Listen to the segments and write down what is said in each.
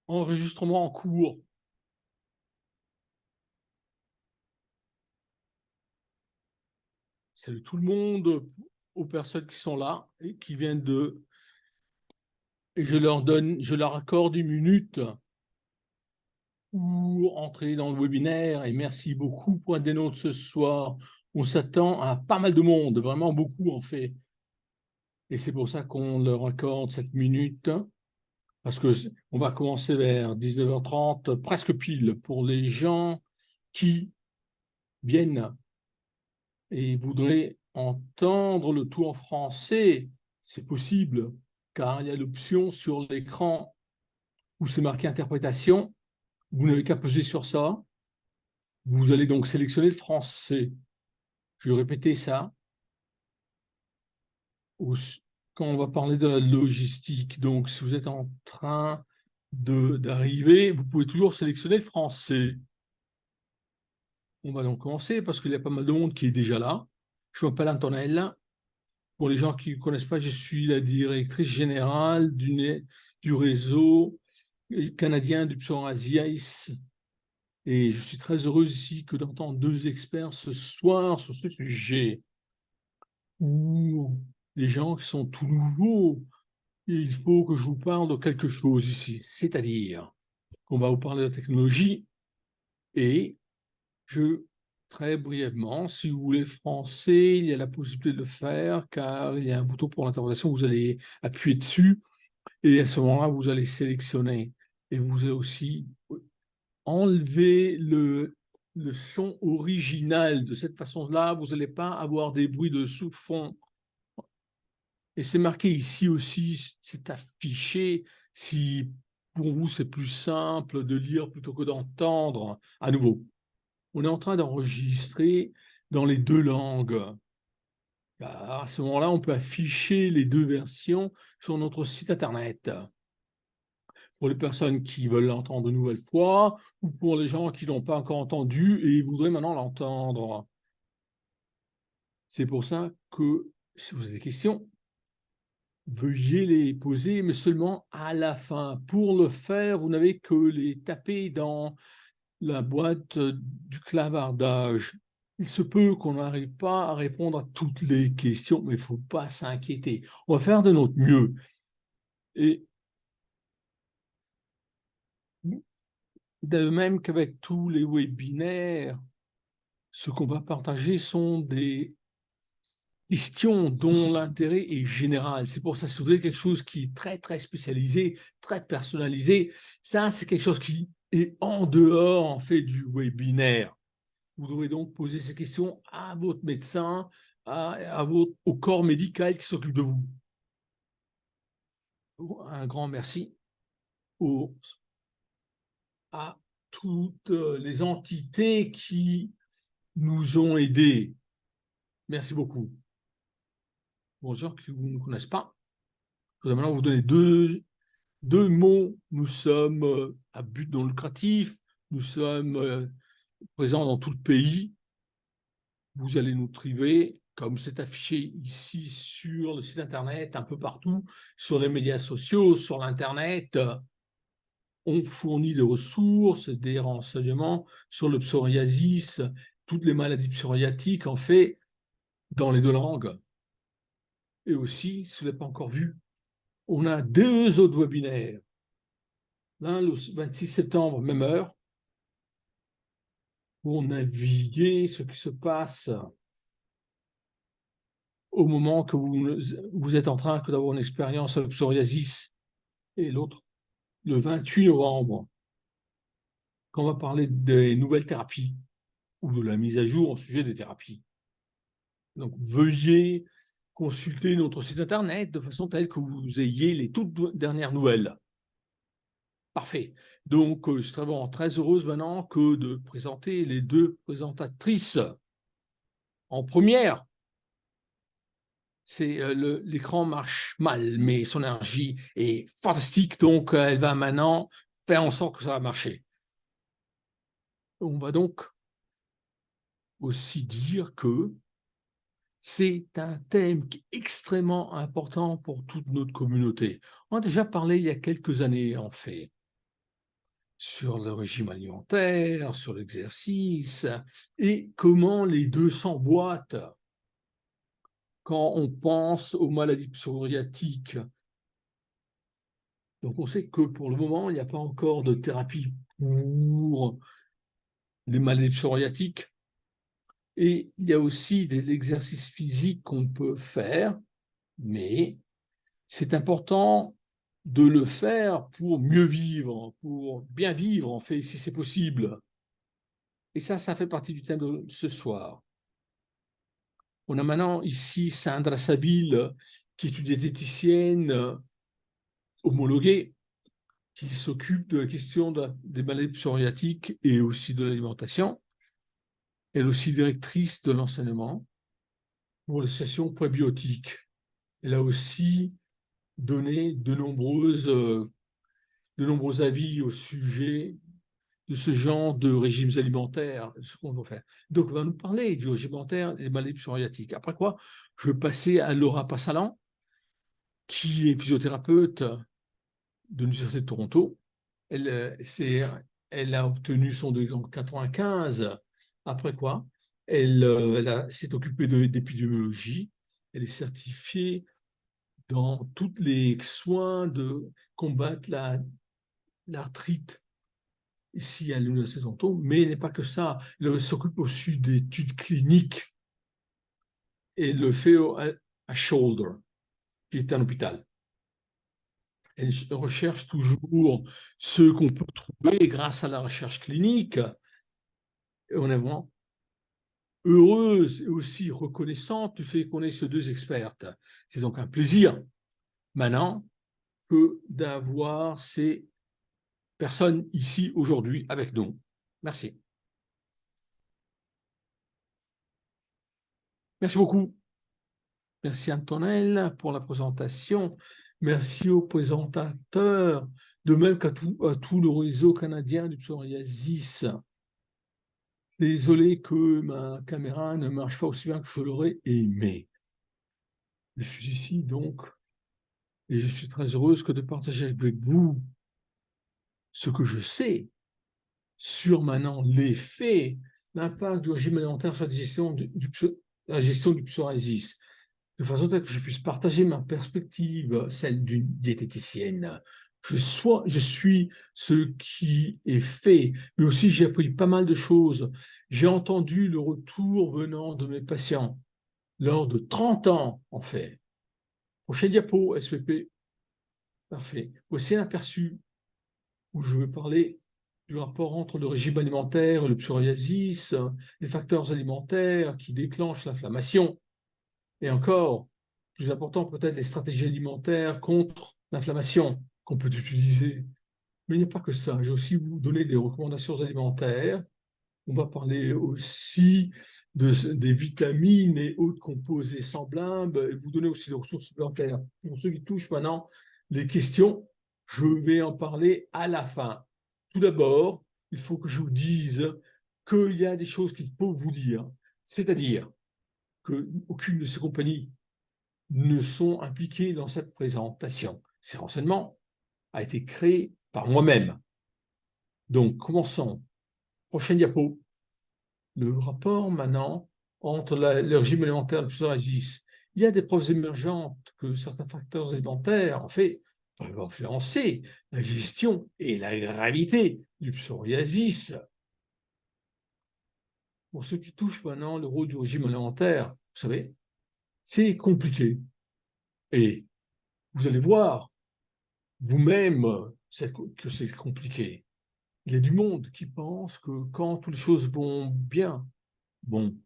Enregistrement en cours. Salut tout le monde, aux personnes qui sont là et qui viennent de... Et je leur accorde une minute pour entrer dans le webinaire. Et merci beaucoup pour être des nôtres ce soir. On s'attend à pas mal de monde, vraiment beaucoup en fait. Et c'est pour ça qu'on leur accorde cette minute, parce que on va commencer vers 19h30, presque pile, pour les gens qui viennent et voudraient entendre le tout en français. C'est possible, car il y a l'option sur l'écran où c'est marqué interprétation. Vous n'avez qu'à peser sur ça. Vous allez donc sélectionner le français. Je vais répéter ça. Quand on va parler de la logistique, donc si vous êtes en train d'arriver, vous pouvez toujours sélectionner le français. On va donc commencer parce qu'il y a pas mal de monde qui est déjà là. Je m'appelle Antonella. Pour les gens qui ne connaissent pas, je suis la directrice générale du réseau canadien du psoriasis. Et je suis très heureuse ici que d'entendre deux experts ce soir sur ce sujet. Pour les gens qui sont tout nouveaux, il faut que je vous parle de quelque chose ici. C'est-à-dire qu'on va vous parler de la technologie et très brièvement, si vous voulez français, il y a la possibilité de le faire car il y a un bouton pour l'interprétation, vous allez appuyer dessus et à ce moment-là, vous allez sélectionner et vous allez aussi enlever le son original. De cette façon-là, vous n'allez pas avoir des bruits de sous-fond. Et c'est marqué ici aussi, c'est affiché si pour vous c'est plus simple de lire plutôt que d'entendre. À nouveau, on est en train d'enregistrer dans les deux langues. À ce moment-là, on peut afficher les deux versions sur notre site internet. Pour les personnes qui veulent l'entendre une nouvelle fois, ou pour les gens qui ne l'ont pas encore entendu et voudraient maintenant l'entendre. C'est pour ça que, si vous avez des questions, veuillez les poser, mais seulement à la fin. Pour le faire, vous n'avez que les taper dans la boîte du clavardage. Il se peut qu'on n'arrive pas à répondre à toutes les questions, mais il ne faut pas s'inquiéter. On va faire de notre mieux. Et de même qu'avec tous les webinaires, ce qu'on va partager sont des questions dont l'intérêt est général. C'est pour ça que si vous avez quelque chose qui est très, très spécialisé, très personnalisé, ça, c'est quelque chose qui est en dehors, en fait, du webinaire. Vous devrez donc poser ces questions à votre médecin, au corps médical qui s'occupe de vous. Un grand merci à toutes les entités qui nous ont aidés. Merci beaucoup. Pour les gens qui ne nous connaissent pas, je vais maintenant vous donner deux mots. Nous sommes à but non lucratif, nous sommes présents dans tout le pays. Vous allez nous trouver, comme c'est affiché ici sur le site internet, un peu partout, sur les médias sociaux, sur l'internet. On fournit des ressources, des renseignements sur le psoriasis, toutes les maladies psoriatiques, en fait, dans les deux langues. Et aussi, si vous ne l'avez pas encore vu, on a deux autres webinaires. L'un le 26 septembre, même heure, pour naviguer ce qui se passe au moment que vous êtes en train d'avoir une expérience de psoriasis. Et l'autre, le 28 novembre, quand on va parler des nouvelles thérapies ou de la mise à jour au sujet des thérapies. Donc, veuillez consulter notre site internet de façon telle que vous ayez les toutes dernières nouvelles. Parfait. Donc, je serais vraiment très heureuse maintenant que de présenter les deux présentatrices. En première, l'écran marche mal, mais son énergie est fantastique, donc elle va maintenant faire en sorte que ça va marcher. On va donc aussi dire que c'est un thème qui est extrêmement important pour toute notre communauté. On a déjà parlé il y a quelques années, en fait. sur le régime alimentaire, sur l'exercice, et comment les deux s'emboîtent quand on pense aux maladies psoriatiques. Donc on sait que pour le moment, il n'y a pas encore de thérapie pour les maladies psoriatiques. Et il y a aussi des exercices physiques qu'on peut faire, mais c'est important de le faire pour mieux vivre, pour bien vivre, en fait, si c'est possible. Et ça fait partie du thème de ce soir. On a maintenant ici Sandra Sabil, qui est une diététicienne homologuée, qui s'occupe de la question des maladies psoriatiques et aussi de l'alimentation. Elle est aussi directrice de l'enseignement pour l'association Prébiotique. Elle a aussi donné de nombreux avis au sujet de ce genre de régimes alimentaires, ce qu'on doit faire. Donc, on va nous parler du régime alimentaire et des maladies psoriatiques. Après quoi, je vais passer à Laura Passalan, qui est physiothérapeute de l'Université de Toronto. Elle a obtenu son degré en 95. Après quoi, elle s'est occupée d'épidémiologie. Elle est certifiée dans tous les soins de combattre l'arthrite ici à l'Université de Toronto, mais il n'est pas que ça. Elle s'occupe aussi d'études cliniques et le fait à Shoulder, qui est un hôpital. Elle recherche toujours ce qu'on peut trouver grâce à la recherche clinique. Et on est vraiment heureuse et aussi reconnaissante du fait qu'on ait ces deux expertes. C'est donc un plaisir maintenant que d'avoir ces personnes ici aujourd'hui avec nous. Merci. Merci beaucoup. Merci Antonella pour la présentation. Merci aux présentateurs, de même qu'à tout le réseau canadien du psoriasis. Désolé que ma caméra ne marche pas aussi bien que je l'aurais aimé. Je suis ici donc, et je suis très heureuse de partager avec vous ce que je sais sur maintenant l'effet, l'impact du régime alimentaire sur la gestion du psoriasis, de façon telle que je puisse partager ma perspective, celle d'une diététicienne. Je suis ce qui est fait, mais aussi j'ai appris pas mal de choses. J'ai entendu le retour venant de mes patients lors de 30 ans, en fait. Prochaine diapo, SVP. Parfait. Voici un aperçu où je vais parler du rapport entre le régime alimentaire et le psoriasis, les facteurs alimentaires qui déclenchent l'inflammation, et encore, plus important peut-être, les stratégies alimentaires contre l'inflammation qu'on peut utiliser. Mais il n'y a pas que ça. J'ai aussi vous donné des recommandations alimentaires. On va parler aussi des vitamines et autres composés semblables et vous donner aussi des ressources supplémentaires. Pour ceux qui touchent maintenant les questions, je vais en parler à la fin. Tout d'abord, il faut que je vous dise qu'il y a des choses qu'il faut vous dire. C'est-à-dire qu'aucune de ces compagnies ne sont impliquées dans cette présentation. Ces renseignements ont été créés par moi-même. Donc, commençons. Prochaine diapo. Le rapport maintenant entre le régime alimentaire et le psoriasis. Il y a des preuves émergentes que certains facteurs alimentaires, en fait, peuvent influencer la gestion et la gravité du psoriasis. Pour ceux qui touchent maintenant le rôle du régime alimentaire, vous savez, c'est compliqué. Et vous allez voir vous-même que c'est compliqué. Il y a du monde qui pense que quand toutes les choses vont bien, bon,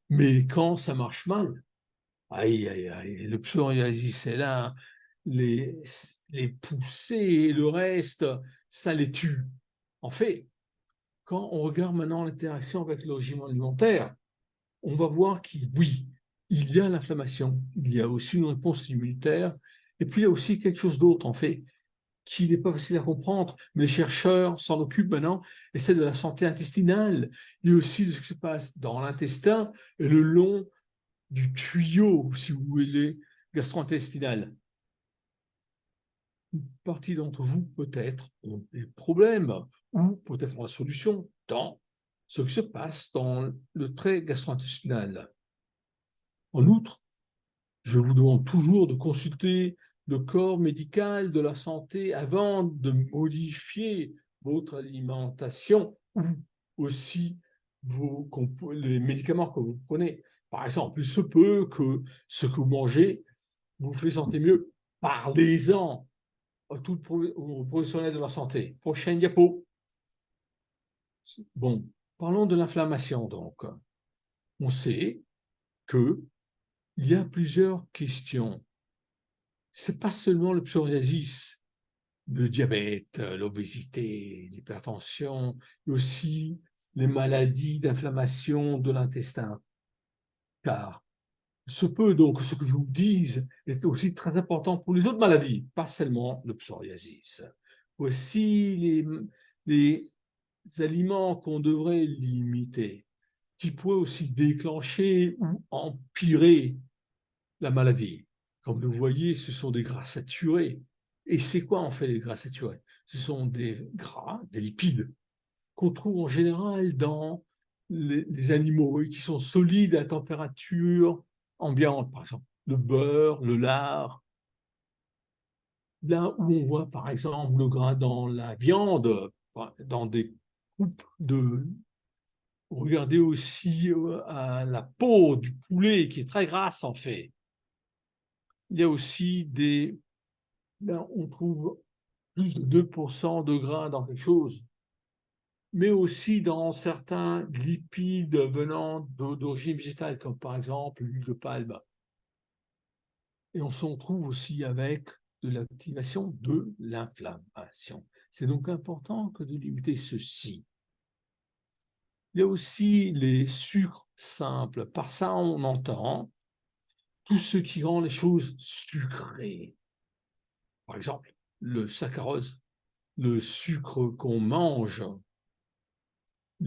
mais quand ça marche mal, aïe, aïe, aïe, le psoriasis est là, les, les poussées et le reste, ça les tue. En fait, quand on regarde maintenant l'interaction avec le régime alimentaire, on va voir oui, il y a l'inflammation, il y a aussi une réponse immunitaire, et puis il y a aussi quelque chose d'autre, en fait, qui n'est pas facile à comprendre, mais les chercheurs s'en occupent maintenant, et c'est de la santé intestinale, et aussi de ce qui se passe dans l'intestin et le long du tuyau, si vous voulez, gastro-intestinal. une partie d'entre vous, peut-être, ont des problèmes ou peut-être ont la solution dans ce qui se passe dans le trait gastro-intestinal. En outre, je vous demande toujours de consulter le corps médical de la santé avant de modifier votre alimentation ou aussi les médicaments que vous prenez. Par exemple, il se peut que ce que vous mangez, vous vous sentez mieux. Parlez-en aux professionnels de la santé. Prochaine diapo. Bon, parlons de l'inflammation donc. On sait qu'il y a plusieurs questions. Ce n'est pas seulement le psoriasis, le diabète, l'obésité, l'hypertension, mais aussi les maladies d'inflammation de l'intestin. Car ce peut donc, ce que je vous dise, est aussi très important pour les autres maladies, pas seulement le psoriasis. Voici les aliments qu'on devrait limiter, qui pourraient aussi déclencher ou empirer la maladie. Comme vous voyez, ce sont des gras saturés. Et c'est quoi en fait les gras saturés? Ce sont des gras, des lipides, qu'on trouve en général dans les animaux et qui sont solides à température ambiante, par exemple le beurre, le lard. Là où on voit par exemple le gras dans la viande, dans des coupes de... Regardez aussi à la peau du poulet qui est très grasse en fait. Il y a aussi là, on trouve plus de 2% de gras dans quelque chose, mais aussi dans certains lipides venant d'origine végétale, comme par exemple l'huile de palme. Et on s'en trouve aussi avec de l'activation de l'inflammation. C'est donc important que de limiter ceci. Il y a aussi les sucres simples. Par ça, on entend tout ce qui rend les choses sucrées. Par exemple, le saccharose, le sucre qu'on mange,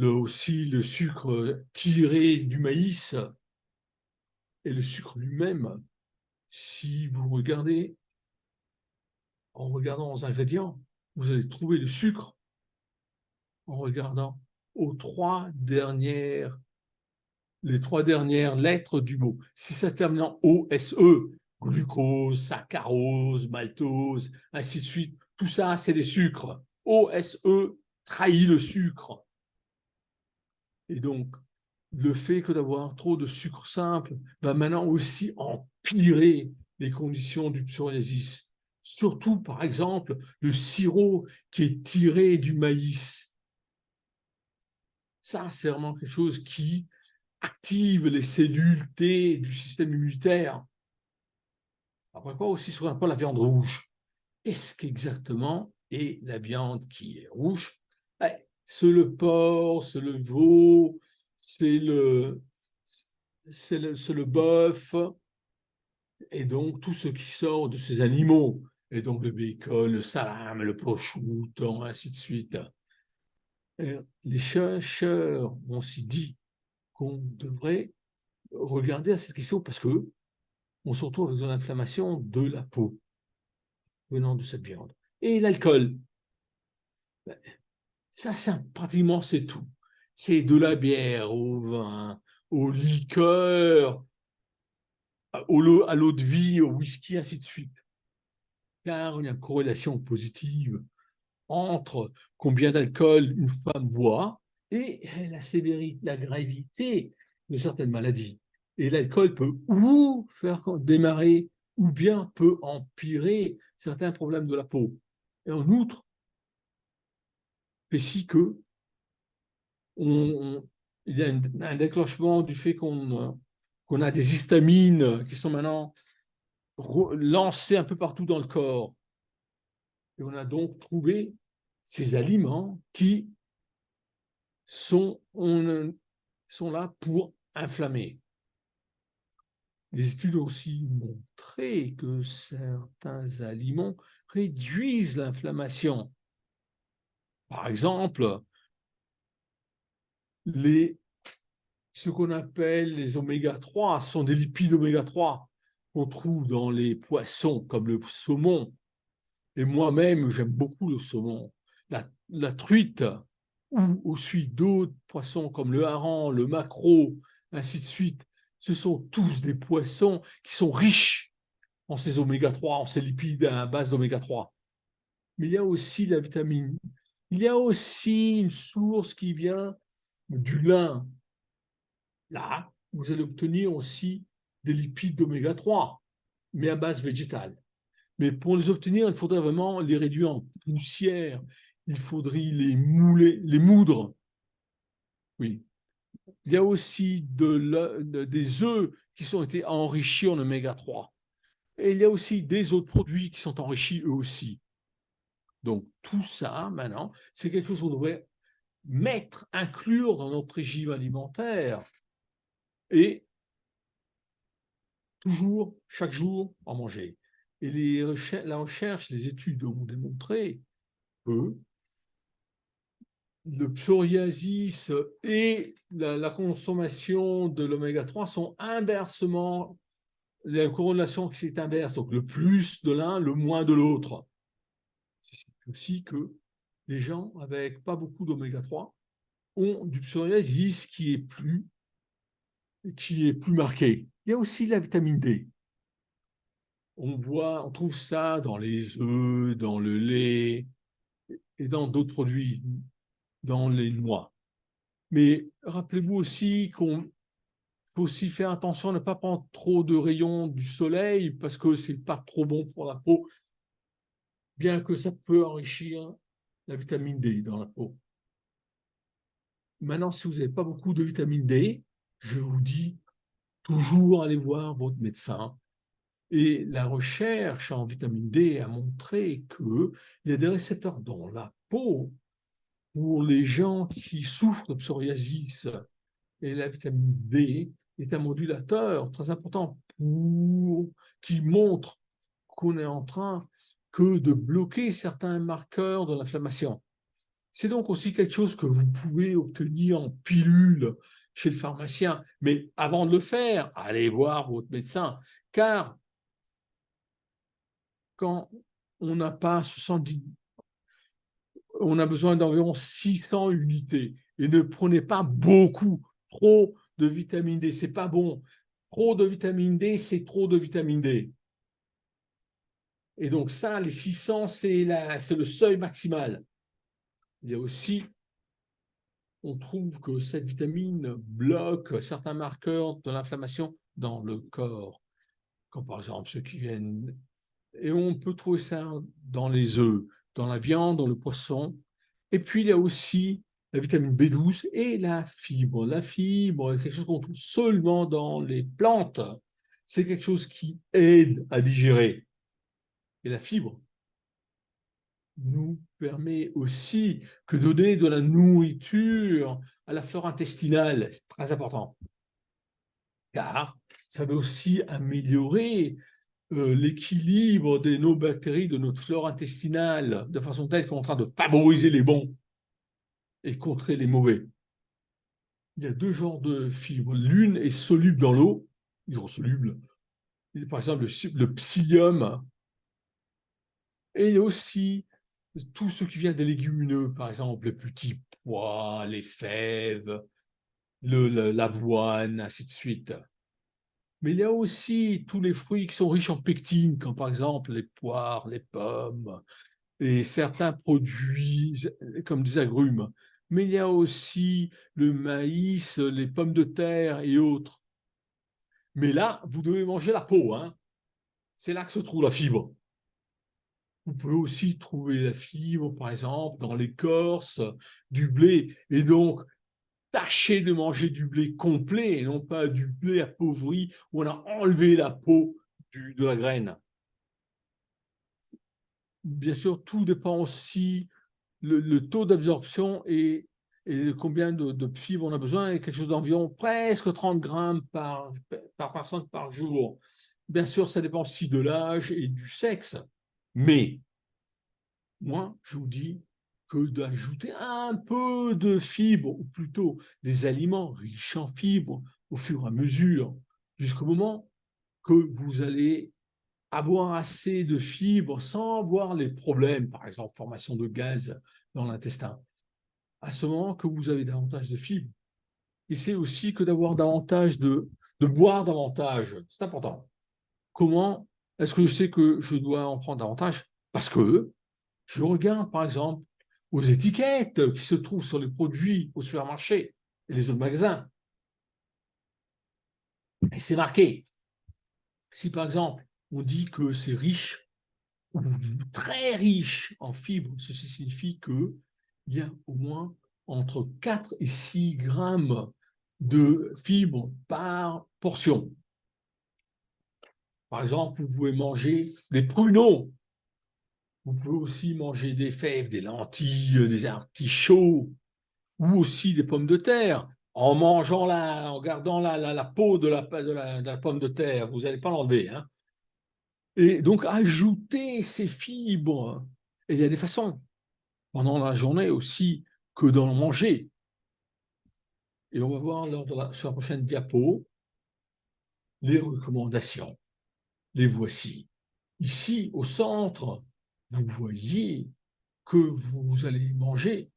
aussi le sucre tiré du maïs et le sucre lui-même. Si vous regardez, en regardant aux ingrédients, vous allez trouver le sucre en regardant les trois dernières lettres du mot. Si ça termine en OSE, glucose, saccharose, maltose, ainsi de suite, tout ça, c'est des sucres. OSE trahit le sucre. Et donc, le fait que d'avoir trop de sucre simple va maintenant aussi empirer les conditions du psoriasis. Surtout, par exemple, le sirop qui est tiré du maïs. Ça, c'est vraiment quelque chose qui active les cellules T du système immunitaire. Après quoi aussi, sur un peu la viande rouge. Qu'est-ce qu'exactement est la viande qui est rouge? C'est le porc, c'est le veau, c'est le bœuf, et donc tout ce qui sort de ces animaux, et donc le bacon, le salame, le prosciutto, ainsi de suite. Et les chercheurs ont aussi dit qu'on devrait regarder à cette question parce que on se retrouve avec une inflammation de la peau venant de cette viande. Et l'alcool, ça pratiquement c'est tout. C'est de la bière au vin, au liqueur, à l'eau de vie, au whisky, ainsi de suite. Car il y a une corrélation positive entre combien d'alcool une femme boit et la sévérité, la gravité de certaines maladies. Et l'alcool peut ou faire démarrer ou bien peut empirer certains problèmes de la peau. Et en outre, fait si que il y a un déclenchement du fait qu'on a des histamines qui sont maintenant lancées un peu partout dans le corps. Et on a donc trouvé ces aliments qui sont là pour inflammer. Les études ont aussi montré que certains aliments réduisent l'inflammation. Par exemple, ce qu'on appelle les oméga 3 sont des lipides oméga 3 qu'on trouve dans les poissons comme le saumon. Et moi-même, j'aime beaucoup le saumon. La truite, ou aussi d'autres poissons comme le hareng, le maquereau, ainsi de suite, ce sont tous des poissons qui sont riches en ces oméga 3, en ces lipides à base d'oméga 3. Mais il y a aussi la vitamine. Il y a aussi une source qui vient du lin. Là, vous allez obtenir aussi des lipides d'oméga 3, mais à base végétale. Mais pour les obtenir, il faudrait vraiment les réduire en poussière. Il faudrait les mouler, les moudre. Oui. Il y a aussi des œufs qui sont été enrichis en oméga 3. Et il y a aussi des autres produits qui sont enrichis eux aussi. Donc tout ça, maintenant, c'est quelque chose qu'on devrait mettre, inclure dans notre régime alimentaire et toujours, chaque jour, en manger. Et la recherche, les études ont démontré que le psoriasis et la consommation de l'oméga 3 sont inversement, il y a une corrélation qui s'est inverse, donc le plus de l'un, le moins de l'autre. C'est aussi que les gens avec pas beaucoup d'oméga 3 ont du psoriasis qui est plus marqué. Il y a aussi la vitamine D. On trouve ça dans les œufs, dans le lait et dans d'autres produits, dans les noix. Mais rappelez-vous aussi qu'on faut aussi faire attention à ne pas prendre trop de rayons du soleil parce que c'est pas trop bon pour la peau, bien que ça peut enrichir la vitamine D dans la peau. Maintenant, si vous n'avez pas beaucoup de vitamine D, je vous dis toujours aller voir votre médecin. Et la recherche en vitamine D a montré qu'il y a des récepteurs dans la peau pour les gens qui souffrent de psoriasis. Et la vitamine D est un modulateur très important qui montre qu'on est en train que de bloquer certains marqueurs de l'inflammation. C'est donc aussi quelque chose que vous pouvez obtenir en pilule chez le pharmacien. Mais avant de le faire, allez voir votre médecin, car quand on n'a pas 70, on a besoin d'environ 600 unités. Et ne prenez pas beaucoup, trop de vitamine D, c'est pas bon. Trop de vitamine D, c'est trop de vitamine D. Et donc ça, les 600, c'est le seuil maximal. Il y a aussi, on trouve que cette vitamine bloque certains marqueurs de l'inflammation dans le corps, comme par exemple ceux qui viennent. Et on peut trouver ça dans les œufs, dans la viande, dans le poisson. Et puis, il y a aussi la vitamine B12 et la fibre. La fibre est quelque chose qu'on trouve seulement dans les plantes. C'est quelque chose qui aide à digérer. Et la fibre nous permet aussi que donner de la nourriture à la flore intestinale. C'est très important. Car ça va aussi améliorer l'équilibre de nos bactéries, de notre flore intestinale, de façon telle qu'on est en train de favoriser les bons et contrer les mauvais. Il y a deux genres de fibres. L'une est soluble dans l'eau, hydrosoluble, par exemple le psyllium, et il y a aussi tout ce qui vient des légumineux, par exemple les petits pois, les fèves, l'avoine, ainsi de suite. Mais il y a aussi tous les fruits qui sont riches en pectine, comme par exemple les poires, les pommes, et certains produits comme des agrumes. Mais il y a aussi le maïs, les pommes de terre et autres. Mais là, vous devez manger la peau, hein. C'est là que se trouve la fibre. Vous pouvez aussi trouver la fibre, par exemple, dans l'écorce du blé. Et donc, tâchez de manger du blé complet et non pas du blé appauvri où on a enlevé la peau de la graine. Bien sûr, tout dépend aussi le taux d'absorption et combien de fibres on a besoin, et quelque chose d'environ presque 30 grammes par personne par jour. Bien sûr, ça dépend aussi de l'âge et du sexe, mais moi, je vous dis que d'ajouter un peu de fibres, ou plutôt des aliments riches en fibres, au fur et à mesure, jusqu'au moment que vous allez avoir assez de fibres sans avoir les problèmes, par exemple, formation de gaz dans l'intestin. À ce moment que vous avez davantage de fibres, et c'est aussi que d'avoir davantage de boire davantage. C'est important. Comment est-ce que je sais que je dois en prendre davantage? Parce que je regarde, par exemple, aux étiquettes qui se trouvent sur les produits au supermarché et les autres magasins. Et c'est marqué. Si, par exemple, on dit que c'est riche, ou très riche en fibres, ceci signifie qu'il y a au moins entre 4 et 6 grammes de fibres par portion. Par exemple, vous pouvez manger des pruneaux. Vous pouvez aussi manger des fèves, des lentilles, des artichauts, ou aussi des pommes de terre. En mangeant en gardant la peau de la pomme de terre, vous n'allez pas l'enlever. Hein. Et donc, ajouter ces fibres. Et il y a des façons, pendant la journée aussi, que d'en manger. Et on va voir sur la prochaine diapo les recommandations. Les voici. Ici, au centre, vous voyez que vous allez manger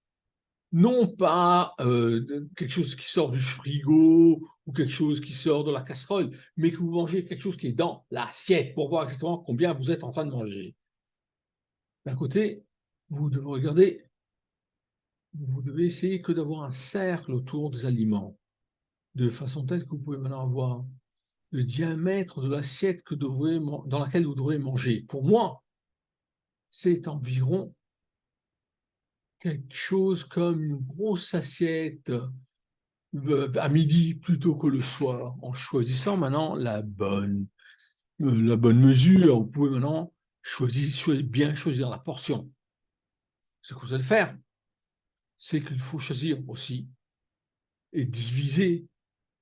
non pas quelque chose qui sort du frigo ou quelque chose qui sort de la casserole, mais que vous mangez quelque chose qui est dans l'assiette pour voir exactement combien vous êtes en train de manger. D'un côté, vous devez regarder, vous devez essayer que d'avoir un cercle autour des aliments, de façon telle que vous pouvez maintenant avoir le diamètre de l'assiette dans laquelle vous devrez manger. Pour moi, c'est environ quelque chose comme une grosse assiette à midi plutôt que le soir, en choisissant maintenant la bonne mesure. Vous pouvez maintenant bien choisir la portion. Ce que vous allez faire, c'est qu'il faut choisir aussi et diviser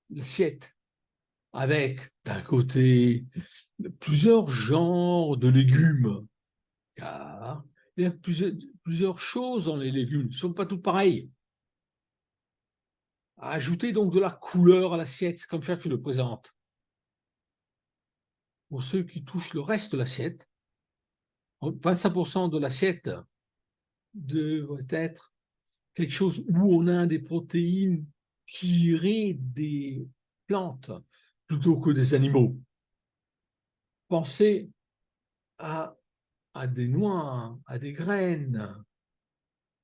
l'assiette avec, d'un côté, plusieurs genres de légumes, car il y a plusieurs choses dans les légumes, ils ne sont pas tous pareils. Ajoutez donc de la couleur à l'assiette, comme ça que je le présente. Pour ceux qui touchent le reste de l'assiette, 25% de l'assiette devrait être quelque chose où on a des protéines tirées des plantes plutôt que des animaux. Pensez à des noix, à des graines.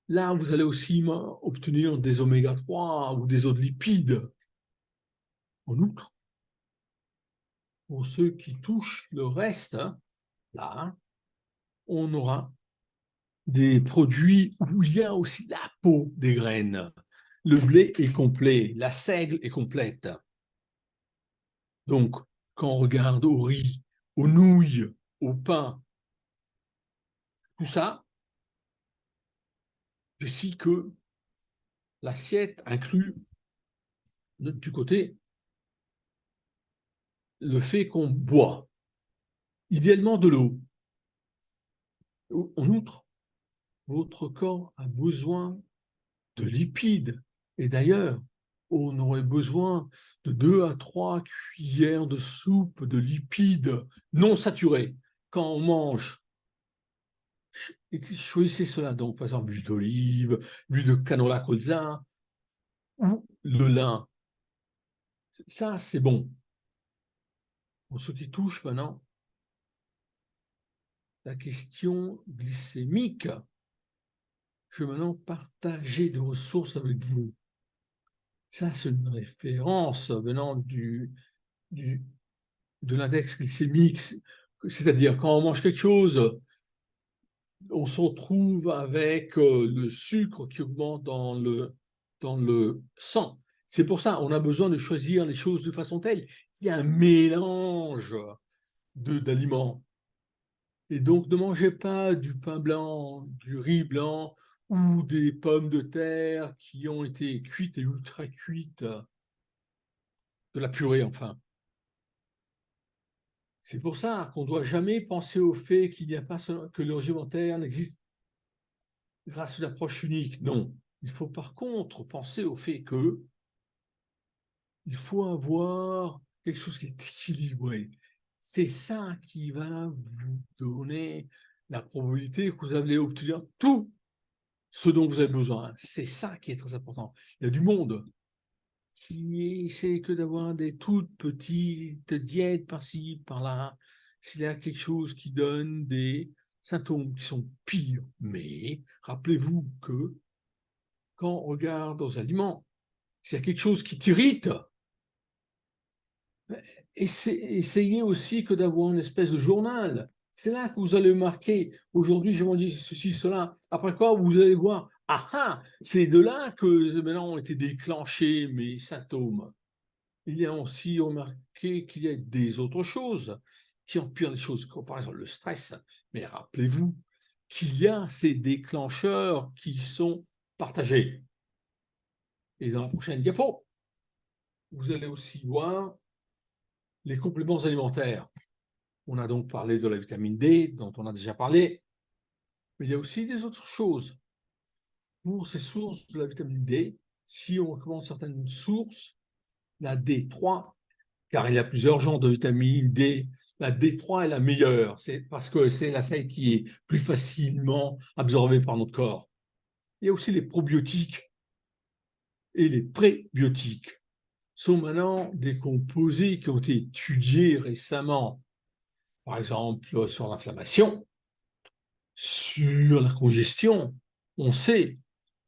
Là, vous allez aussi obtenir des oméga 3 ou des autres lipides. En outre, pour ceux qui touchent le reste, là, on aura des produits où il y a aussi la peau des graines. Le blé est complet, la seigle est complète. Donc, quand on regarde au riz, aux nouilles, au pain, tout ça, je sais que l'assiette inclut du côté le fait qu'on boit, idéalement de l'eau. En outre, votre corps a besoin de lipides. Et d'ailleurs, on aurait besoin de 2 à 3 cuillères de soupe de lipides non saturés. Quand on mange, choisissez cela. Donc, par exemple, l'huile d'olive, l'huile de canola colza ou le lin. Ça, c'est bon. Pour ceux qui touchent maintenant, la question glycémique, je vais maintenant partager des ressources avec vous. Ça, c'est une référence venant de l'index glycémique, c'est-à-dire quand on mange quelque chose, on se retrouve avec le sucre qui augmente dans le sang. C'est pour ça qu'on a besoin de choisir les choses de façon telle qu'il y a un mélange d'aliments. Et donc, ne mangez pas du pain blanc, du riz blanc ou des pommes de terre qui ont été cuites et ultra cuites, de la purée enfin. C'est pour ça qu'on ne doit jamais penser au fait qu'il n'y a pas que le régime alimentaire n'existe grâce à une approche unique. Non. Il faut par contre penser au fait qu'il faut avoir quelque chose qui est équilibré. C'est ça qui va vous donner la probabilité que vous allez obtenir tout ce dont vous avez besoin. C'est ça qui est très important. Il y a du monde qui essaie que d'avoir des toutes petites diètes par-ci, par-là. S'il y a quelque chose qui donne des symptômes qui sont pires, mais rappelez-vous que quand on regarde aux aliments, s'il y a quelque chose qui t'irrite, essayez aussi que d'avoir une espèce de journal. C'est là que vous allez marquer, aujourd'hui je mangé ceci, cela. Après quoi, vous allez voir, ah ah, c'est de là que maintenant ont été déclenchés mes symptômes. Il y a aussi remarqué qu'il y a des autres choses qui empirent les choses, comme par exemple le stress. Mais rappelez-vous qu'il y a ces déclencheurs qui sont partagés. Et dans la prochaine diapo, vous allez aussi voir les compléments alimentaires. On a donc parlé de la vitamine D, dont on a déjà parlé, mais il y a aussi des autres choses. Pour ces sources de la vitamine D, si on recommande certaines sources, la D3, car il y a plusieurs genres de vitamine D, la D3 est la meilleure, c'est parce que c'est la celle qui est plus facilement absorbée par notre corps. Il y a aussi les probiotiques et les prébiotiques. Sont maintenant des composés qui ont été étudiés récemment, par exemple sur l'inflammation, sur la congestion. On sait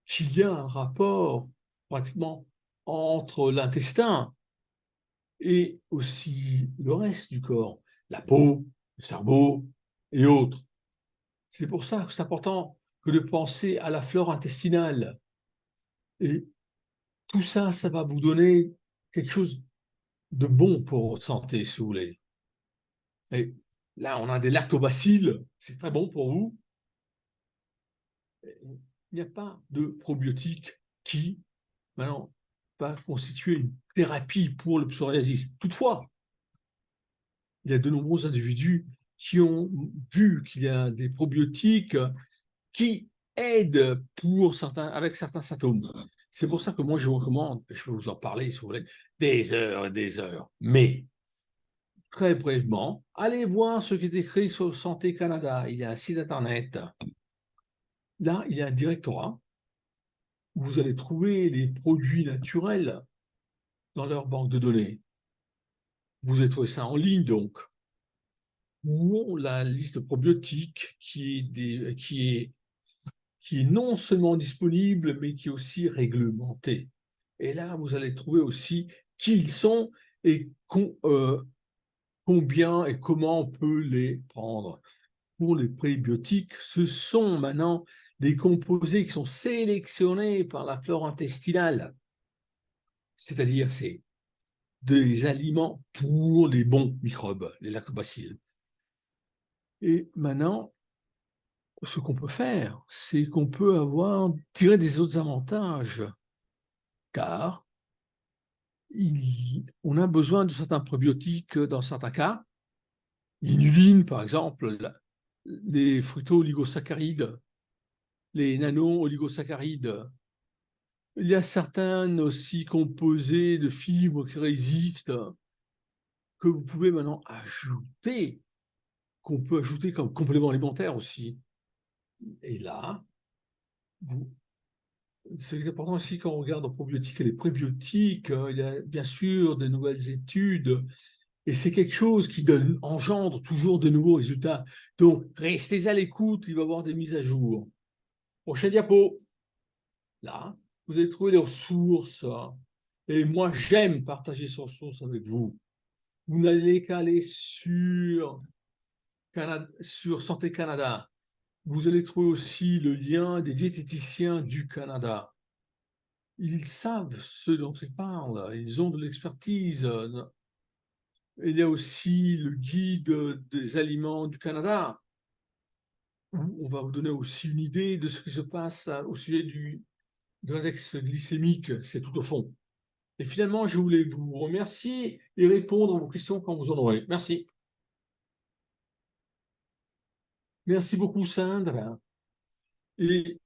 qu'il y a un rapport pratiquement entre l'intestin et aussi le reste du corps, la peau, le cerveau et autres. C'est pour ça que c'est important que de penser à la flore intestinale. Et tout ça, ça va vous donner quelque chose de bon pour votre santé, si vous voulez. Et là, on a des lactobacilles, c'est très bon pour vous. Il n'y a pas de probiotique qui, maintenant, va constituer une thérapie pour le psoriasis. Toutefois, il y a de nombreux individus qui ont vu qu'il y a des probiotiques qui aident pour certains, avec certains symptômes. C'est pour ça que moi, je vous recommande, je peux vous en parler si vous voulez, des heures et des heures. Mais, très brièvement, allez voir ce qui est écrit sur Santé Canada. Il y a un site internet. Là, il y a un directorat où vous allez trouver les produits naturels dans leur banque de données. Vous allez trouver ça en ligne, donc. Ou la liste probiotique qui est non seulement disponible, mais qui est aussi réglementée. Et là, vous allez trouver aussi qui ils sont et combien et comment on peut les prendre. Pour les prébiotiques, ce sont maintenant des composés qui sont sélectionnés par la flore intestinale. C'est-à-dire, c'est des aliments pour les bons microbes, les lactobacilles. Et maintenant, ce qu'on peut faire, c'est qu'on peut tirer des autres avantages, car on a besoin de certains probiotiques dans certains cas. L'inuline, par exemple, les fructo-oligosaccharides, les nano-oligosaccharides. Il y a certains aussi composés de fibres qui résistent, que vous pouvez maintenant ajouter, qu'on peut ajouter comme complément alimentaire aussi. Et là, c'est important aussi quand on regarde les probiotiques et les prébiotiques, il y a bien sûr de nouvelles études, et c'est quelque chose qui engendre toujours de nouveaux résultats. Donc, restez à l'écoute, il va y avoir des mises à jour. Prochaine diapo. Là, vous allez trouver les ressources, et moi, j'aime partager ces ressources avec vous. Vous n'allez qu'à aller sur Santé Canada. Vous allez trouver aussi le lien des diététiciens du Canada. Ils savent ce dont ils parlent, ils ont de l'expertise. Il y a aussi le guide des aliments du Canada, où on va vous donner aussi une idée de ce qui se passe au sujet de l'index glycémique, c'est tout au fond. Et finalement, je voulais vous remercier et répondre à vos questions quand vous en aurez. Merci. Merci beaucoup, Sandra. Et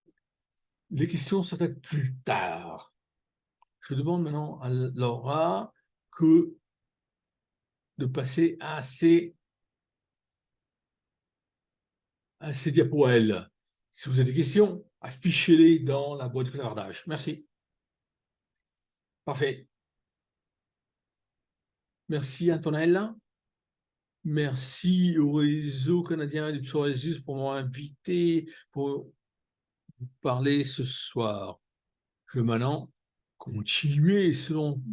les questions seront plus tard. Je demande maintenant à Laura de passer à ces à ces diapos à elle. Si vous avez des questions, affichez-les dans la boîte de clavardage. Merci. Parfait. Merci Antonella. Merci au réseau canadien du psoriasis pour m'avoir invité pour vous parler ce soir. Je vais maintenant continuer selon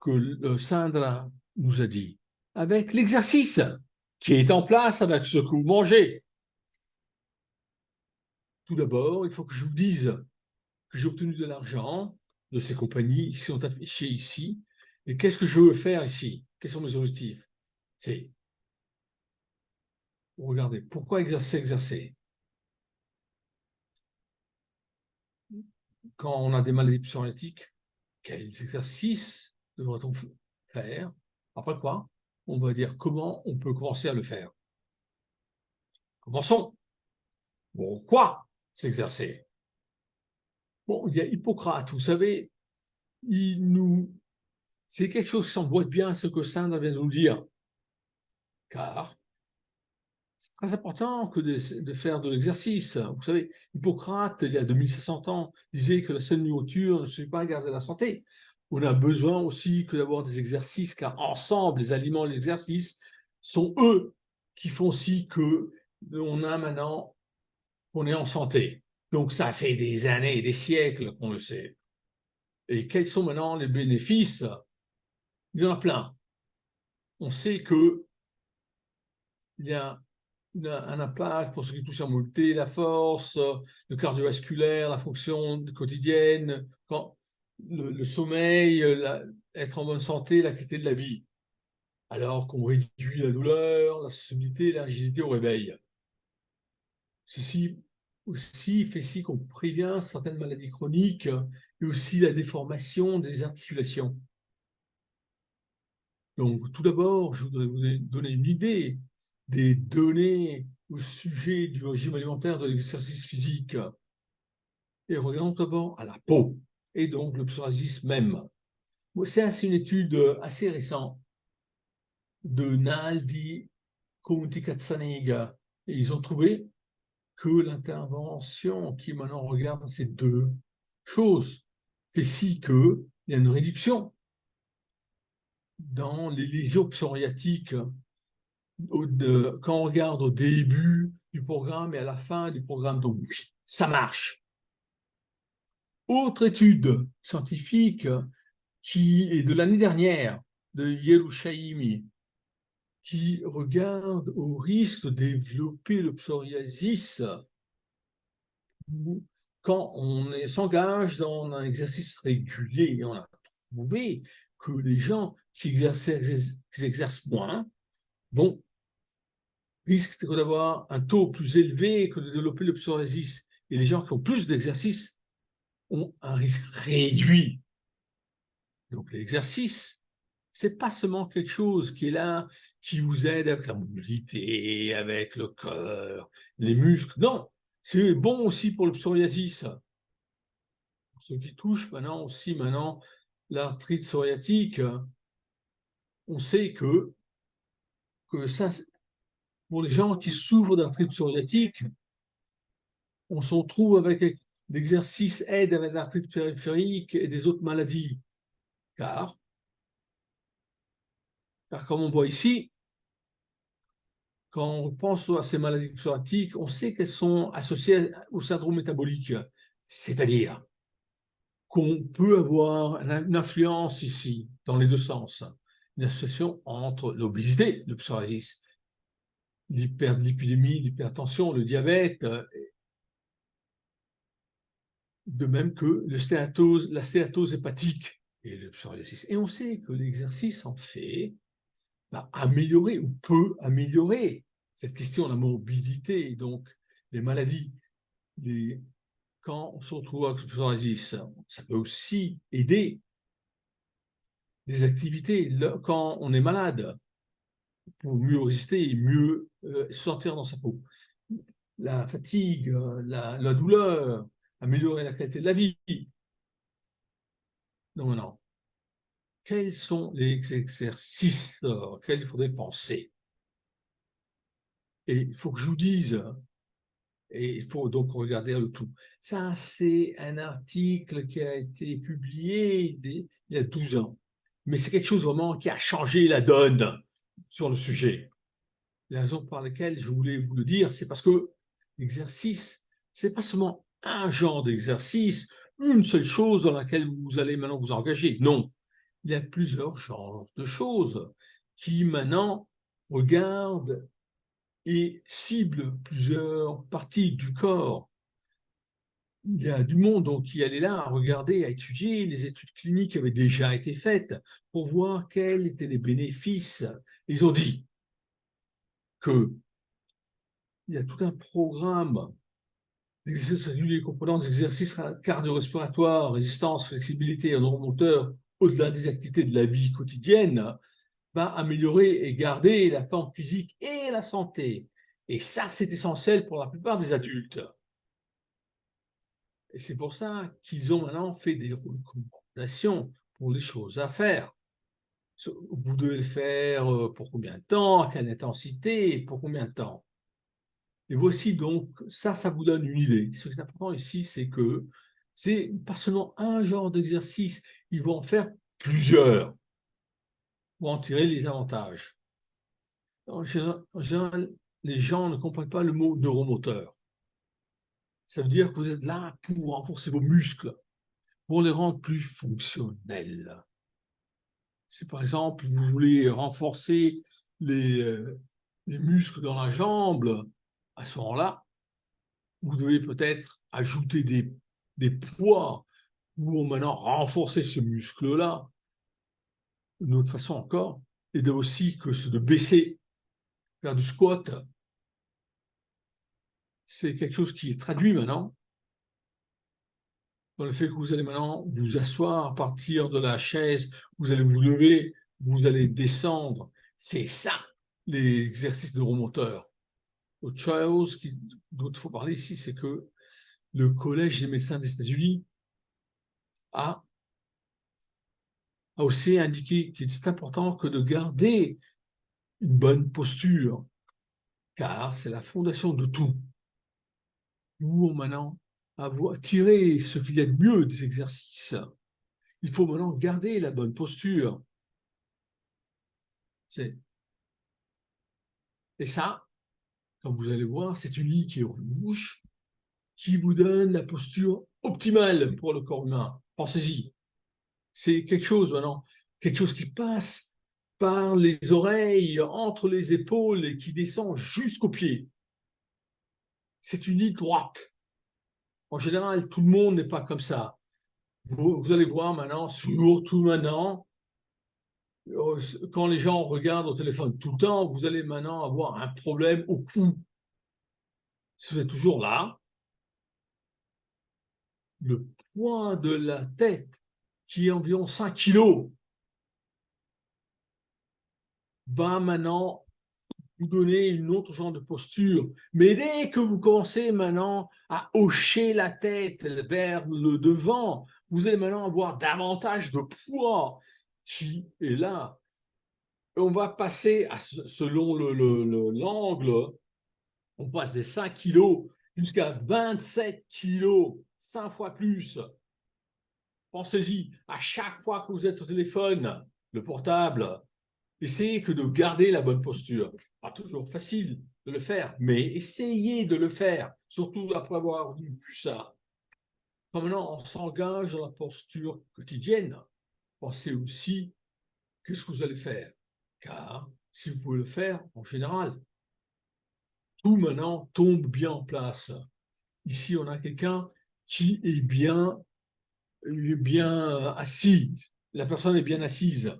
que Sandra nous a dit, avec l'exercice qui est en place avec ce que vous mangez. Tout d'abord, il faut que je vous dise que j'ai obtenu de l'argent de ces compagnies qui sont affichées ici. Et qu'est-ce que je veux faire ici? Quels sont mes objectifs? C'est, regardez, pourquoi exercer? Quand on a des maladies psoriatiques, quels exercices devrait-on faire? Après quoi, on va dire comment on peut commencer à le faire. Commençons. Pourquoi s'exercer? Bon, il y a Hippocrate, vous savez, c'est quelque chose qui s'emboîte bien à ce que Sandra vient de nous dire, car c'est très important que de faire de l'exercice. Vous savez, Hippocrate, il y a 2500 ans, disait que la seule nourriture ne suffit pas à garder la santé. On a besoin aussi que d'avoir des exercices, car ensemble, les aliments et les exercices sont eux qui font aussi que on a maintenant, qu'on est en santé. Donc ça fait des années et des siècles qu'on le sait. Et quels sont maintenant les bénéfices? Il y en a plein. On sait qu'il y a un impact pour ce qui touche à la mobilité, la force, le cardiovasculaire, la fonction quotidienne, le sommeil, être en bonne santé, la qualité de la vie. Alors qu'on réduit la douleur, la sensibilité, la rigidité au réveil. Ceci aussi fait si qu'on prévient certaines maladies chroniques et aussi la déformation des articulations. Donc, tout d'abord, je voudrais vous donner une idée des données au sujet du régime alimentaire de l'exercice physique. Et regardons d'abord à la peau, et donc le psoriasis même. C'est une étude assez récente de Naldi Kounti-Katsanega. Et ils ont trouvé que l'intervention qui maintenant regarde ces deux choses fait si qu'il y a une réduction dans les lésions psoriatiques quand on regarde au début du programme et à la fin du programme. Donc, oui, ça marche. Autre étude scientifique qui est de l'année dernière, de Yerushalayim, qui regarde au risque de développer le psoriasis quand on s'engage dans un exercice régulier. Et on a trouvé que les gens qui exercent moins risquent d'avoir un taux plus élevé que de développer le psoriasis. Et les gens qui ont plus d'exercice ont un risque réduit. Donc l'exercice, c'est pas seulement quelque chose qui est là, qui vous aide avec la mobilité, avec le cœur, les muscles. Non, c'est bon aussi pour le psoriasis. Pour ceux qui touchent maintenant l'arthrite psoriatique, on sait que ça, pour les gens qui souffrent d'arthrite psoriatique, on se retrouve avec l'exercice aide avec l'arthrite périphérique et des autres maladies. Car comme on voit ici, quand on pense à ces maladies psoriatiques, on sait qu'elles sont associées au syndrome métabolique, c'est-à-dire qu'on peut avoir une influence ici, dans les deux sens, une association entre l'obésité, le psoriasis, l'hyperlipidémie, l'hypertension, le diabète, de même que la stéatose hépatique et le psoriasis. Et on sait que l'exercice en fait améliorer ou peut améliorer cette question de la mobilité, donc les maladies. Quand on se retrouve avec le psoriasis, ça peut aussi aider les activités quand on est malade pour mieux résister et mieux se sentir dans sa peau. La fatigue, la douleur, améliorer la qualité de la vie. Donc, non. Quels sont les exercices auxquels il faudrait penser? Et il faut que je vous dise, et il faut donc regarder le tout. Ça, c'est un article qui a été publié il y a 12 ans. Mais c'est quelque chose vraiment qui a changé la donne sur le sujet. La raison pour laquelle je voulais vous le dire, c'est parce que l'exercice, c'est pas seulement un genre d'exercice, une seule chose dans laquelle vous allez maintenant vous engager. Non, il y a plusieurs genres de choses qui maintenant regardent et ciblent plusieurs parties du corps. Il y a du monde donc, qui allait là à regarder, à étudier. Les études cliniques avaient déjà été faites pour voir quels étaient les bénéfices. Ils ont dit qu'il y a tout un programme d'exercices réguliers comprenant des exercices cardio-respiratoires, résistance, flexibilité et neuromoteur au-delà des activités de la vie quotidienne, va améliorer et garder la forme physique et la santé. Et ça, c'est essentiel pour la plupart des adultes. Et c'est pour ça qu'ils ont maintenant fait des recommandations pour les choses à faire. Vous devez le faire pour combien de temps, à quelle intensité, pour combien de temps. Et voici donc, ça vous donne une idée. Ce qui est important ici, c'est que c'est pas seulement un genre d'exercice, ils vont en faire plusieurs pour en tirer les avantages. En général, les gens ne comprennent pas le mot neuromoteur. Ça veut dire que vous êtes là pour renforcer vos muscles, pour les rendre plus fonctionnels. Si par exemple, vous voulez renforcer les muscles dans la jambe, à ce moment-là, vous devez peut-être ajouter des poids pour maintenant renforcer ce muscle-là. Une autre façon encore, et aussi que de baisser, faire du squat. C'est quelque chose qui est traduit maintenant dans le fait que vous allez maintenant vous asseoir à partir de la chaise, vous allez vous lever, vous allez descendre. C'est ça, les exercices de remonteur. Autre chose dont il faut parler ici, c'est que le Collège des médecins des États-Unis a aussi indiqué qu'il est important que de garder une bonne posture, car c'est la fondation de tout. Nous, maintenant, avoir tiré ce qu'il y a de mieux des exercices, il faut maintenant garder la bonne posture. Et ça, comme vous allez voir, c'est une ligne qui est rouge, qui vous donne la posture optimale pour le corps humain. Pensez-y. C'est quelque chose maintenant, quelque chose qui passe par les oreilles, entre les épaules et qui descend jusqu'aux pieds. C'est une ligne droite. En général, tout le monde n'est pas comme ça. Vous allez voir maintenant, surtout maintenant, quand les gens regardent au téléphone tout le temps, vous allez maintenant avoir un problème au cou. Si vous êtes toujours là, le poids de la tête, qui est environ 5 kilos, va maintenant vous donner une autre genre de posture. Mais dès que vous commencez maintenant à hocher la tête vers le devant, vous allez maintenant avoir davantage de poids qui est là. On va passer, selon l'angle, on passe des 5 kilos jusqu'à 27 kilos, 5 fois plus. Pensez-y, à chaque fois que vous êtes au téléphone, le portable, essayez que de garder la bonne posture. Pas toujours facile de le faire, mais essayez de le faire, surtout après avoir vu ça. Quand maintenant on s'engage dans la posture quotidienne, pensez aussi qu'est-ce que vous allez faire. Car si vous pouvez le faire, en général, tout maintenant tombe bien en place. Ici, on a quelqu'un qui est bien assis. La personne est bien assise.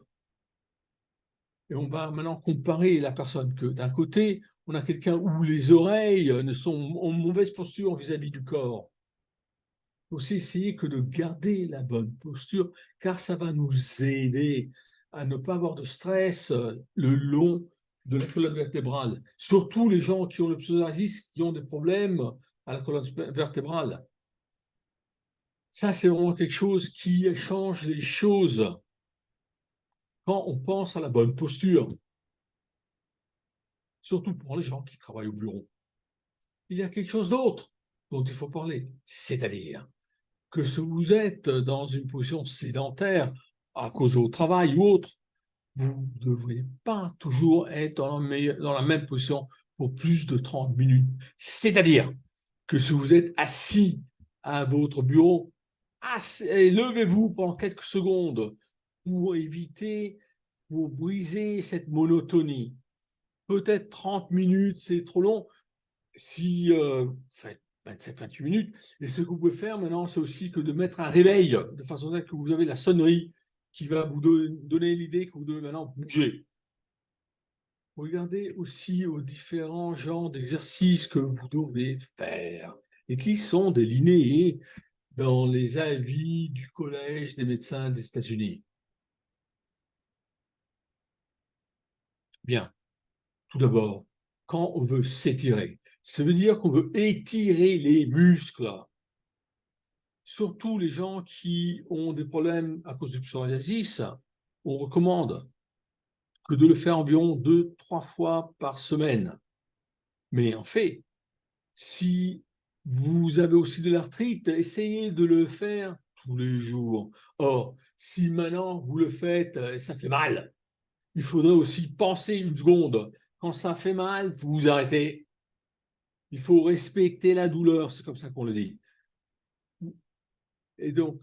Et on va maintenant comparer la personne que d'un côté, on a quelqu'un où les oreilles ne sont en mauvaise posture vis-à-vis du corps. Il faut aussi essayer que de garder la bonne posture, car ça va nous aider à ne pas avoir de stress le long de la colonne vertébrale. Surtout les gens qui ont le psoriasis, qui ont des problèmes à la colonne vertébrale. Ça, c'est vraiment quelque chose qui change les choses quand on pense à la bonne posture. surtout pour les gens qui travaillent au bureau. Il y a quelque chose d'autre dont il faut parler, c'est-à-dire que si vous êtes dans une position sédentaire à cause au travail ou autre, vous ne devriez pas toujours être dans la même position pour plus de 30 minutes. C'est-à-dire que si vous êtes assis à votre bureau, levez-vous pendant quelques secondes pour éviter, pour briser cette monotonie. Peut-être 30 minutes, c'est trop long. Si faites 27-28 minutes, et ce que vous pouvez faire maintenant, c'est aussi que de mettre un réveil, de façon à ce que vous avez la sonnerie qui va vous donner l'idée que vous devez maintenant bouger. Regardez aussi aux différents genres d'exercices que vous devez faire et qui sont délinéés dans les avis du Collège des médecins des États-Unis. Bien, tout d'abord, quand on veut s'étirer, ça veut dire qu'on veut étirer les muscles. Surtout les gens qui ont des problèmes à cause du psoriasis, on recommande que de le faire environ 2-3 fois par semaine. Mais en fait, si vous avez aussi de l'arthrite, essayez de le faire tous les jours. Or, si maintenant vous le faites et ça fait mal, il faudrait aussi penser une seconde. Quand ça fait mal, vous vous arrêtez. Il faut respecter la douleur, c'est comme ça qu'on le dit. Et donc,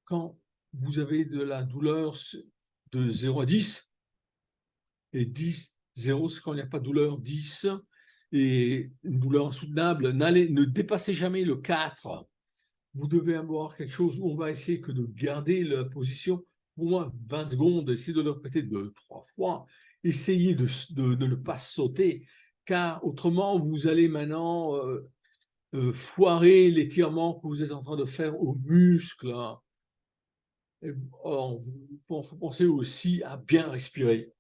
quand vous avez de la douleur de 0 à 10, et 10, 0, c'est quand il n'y a pas de douleur, 10, et une douleur insoutenable, ne dépassez jamais le 4. Vous devez avoir quelque chose où on va essayer que de garder la position pour moins 20 secondes, essayez de le répéter 2-3 fois, essayez de ne pas sauter, car autrement, vous allez maintenant foirer l'étirement que vous êtes en train de faire aux muscles. Or, il faut penser aussi à bien respirer.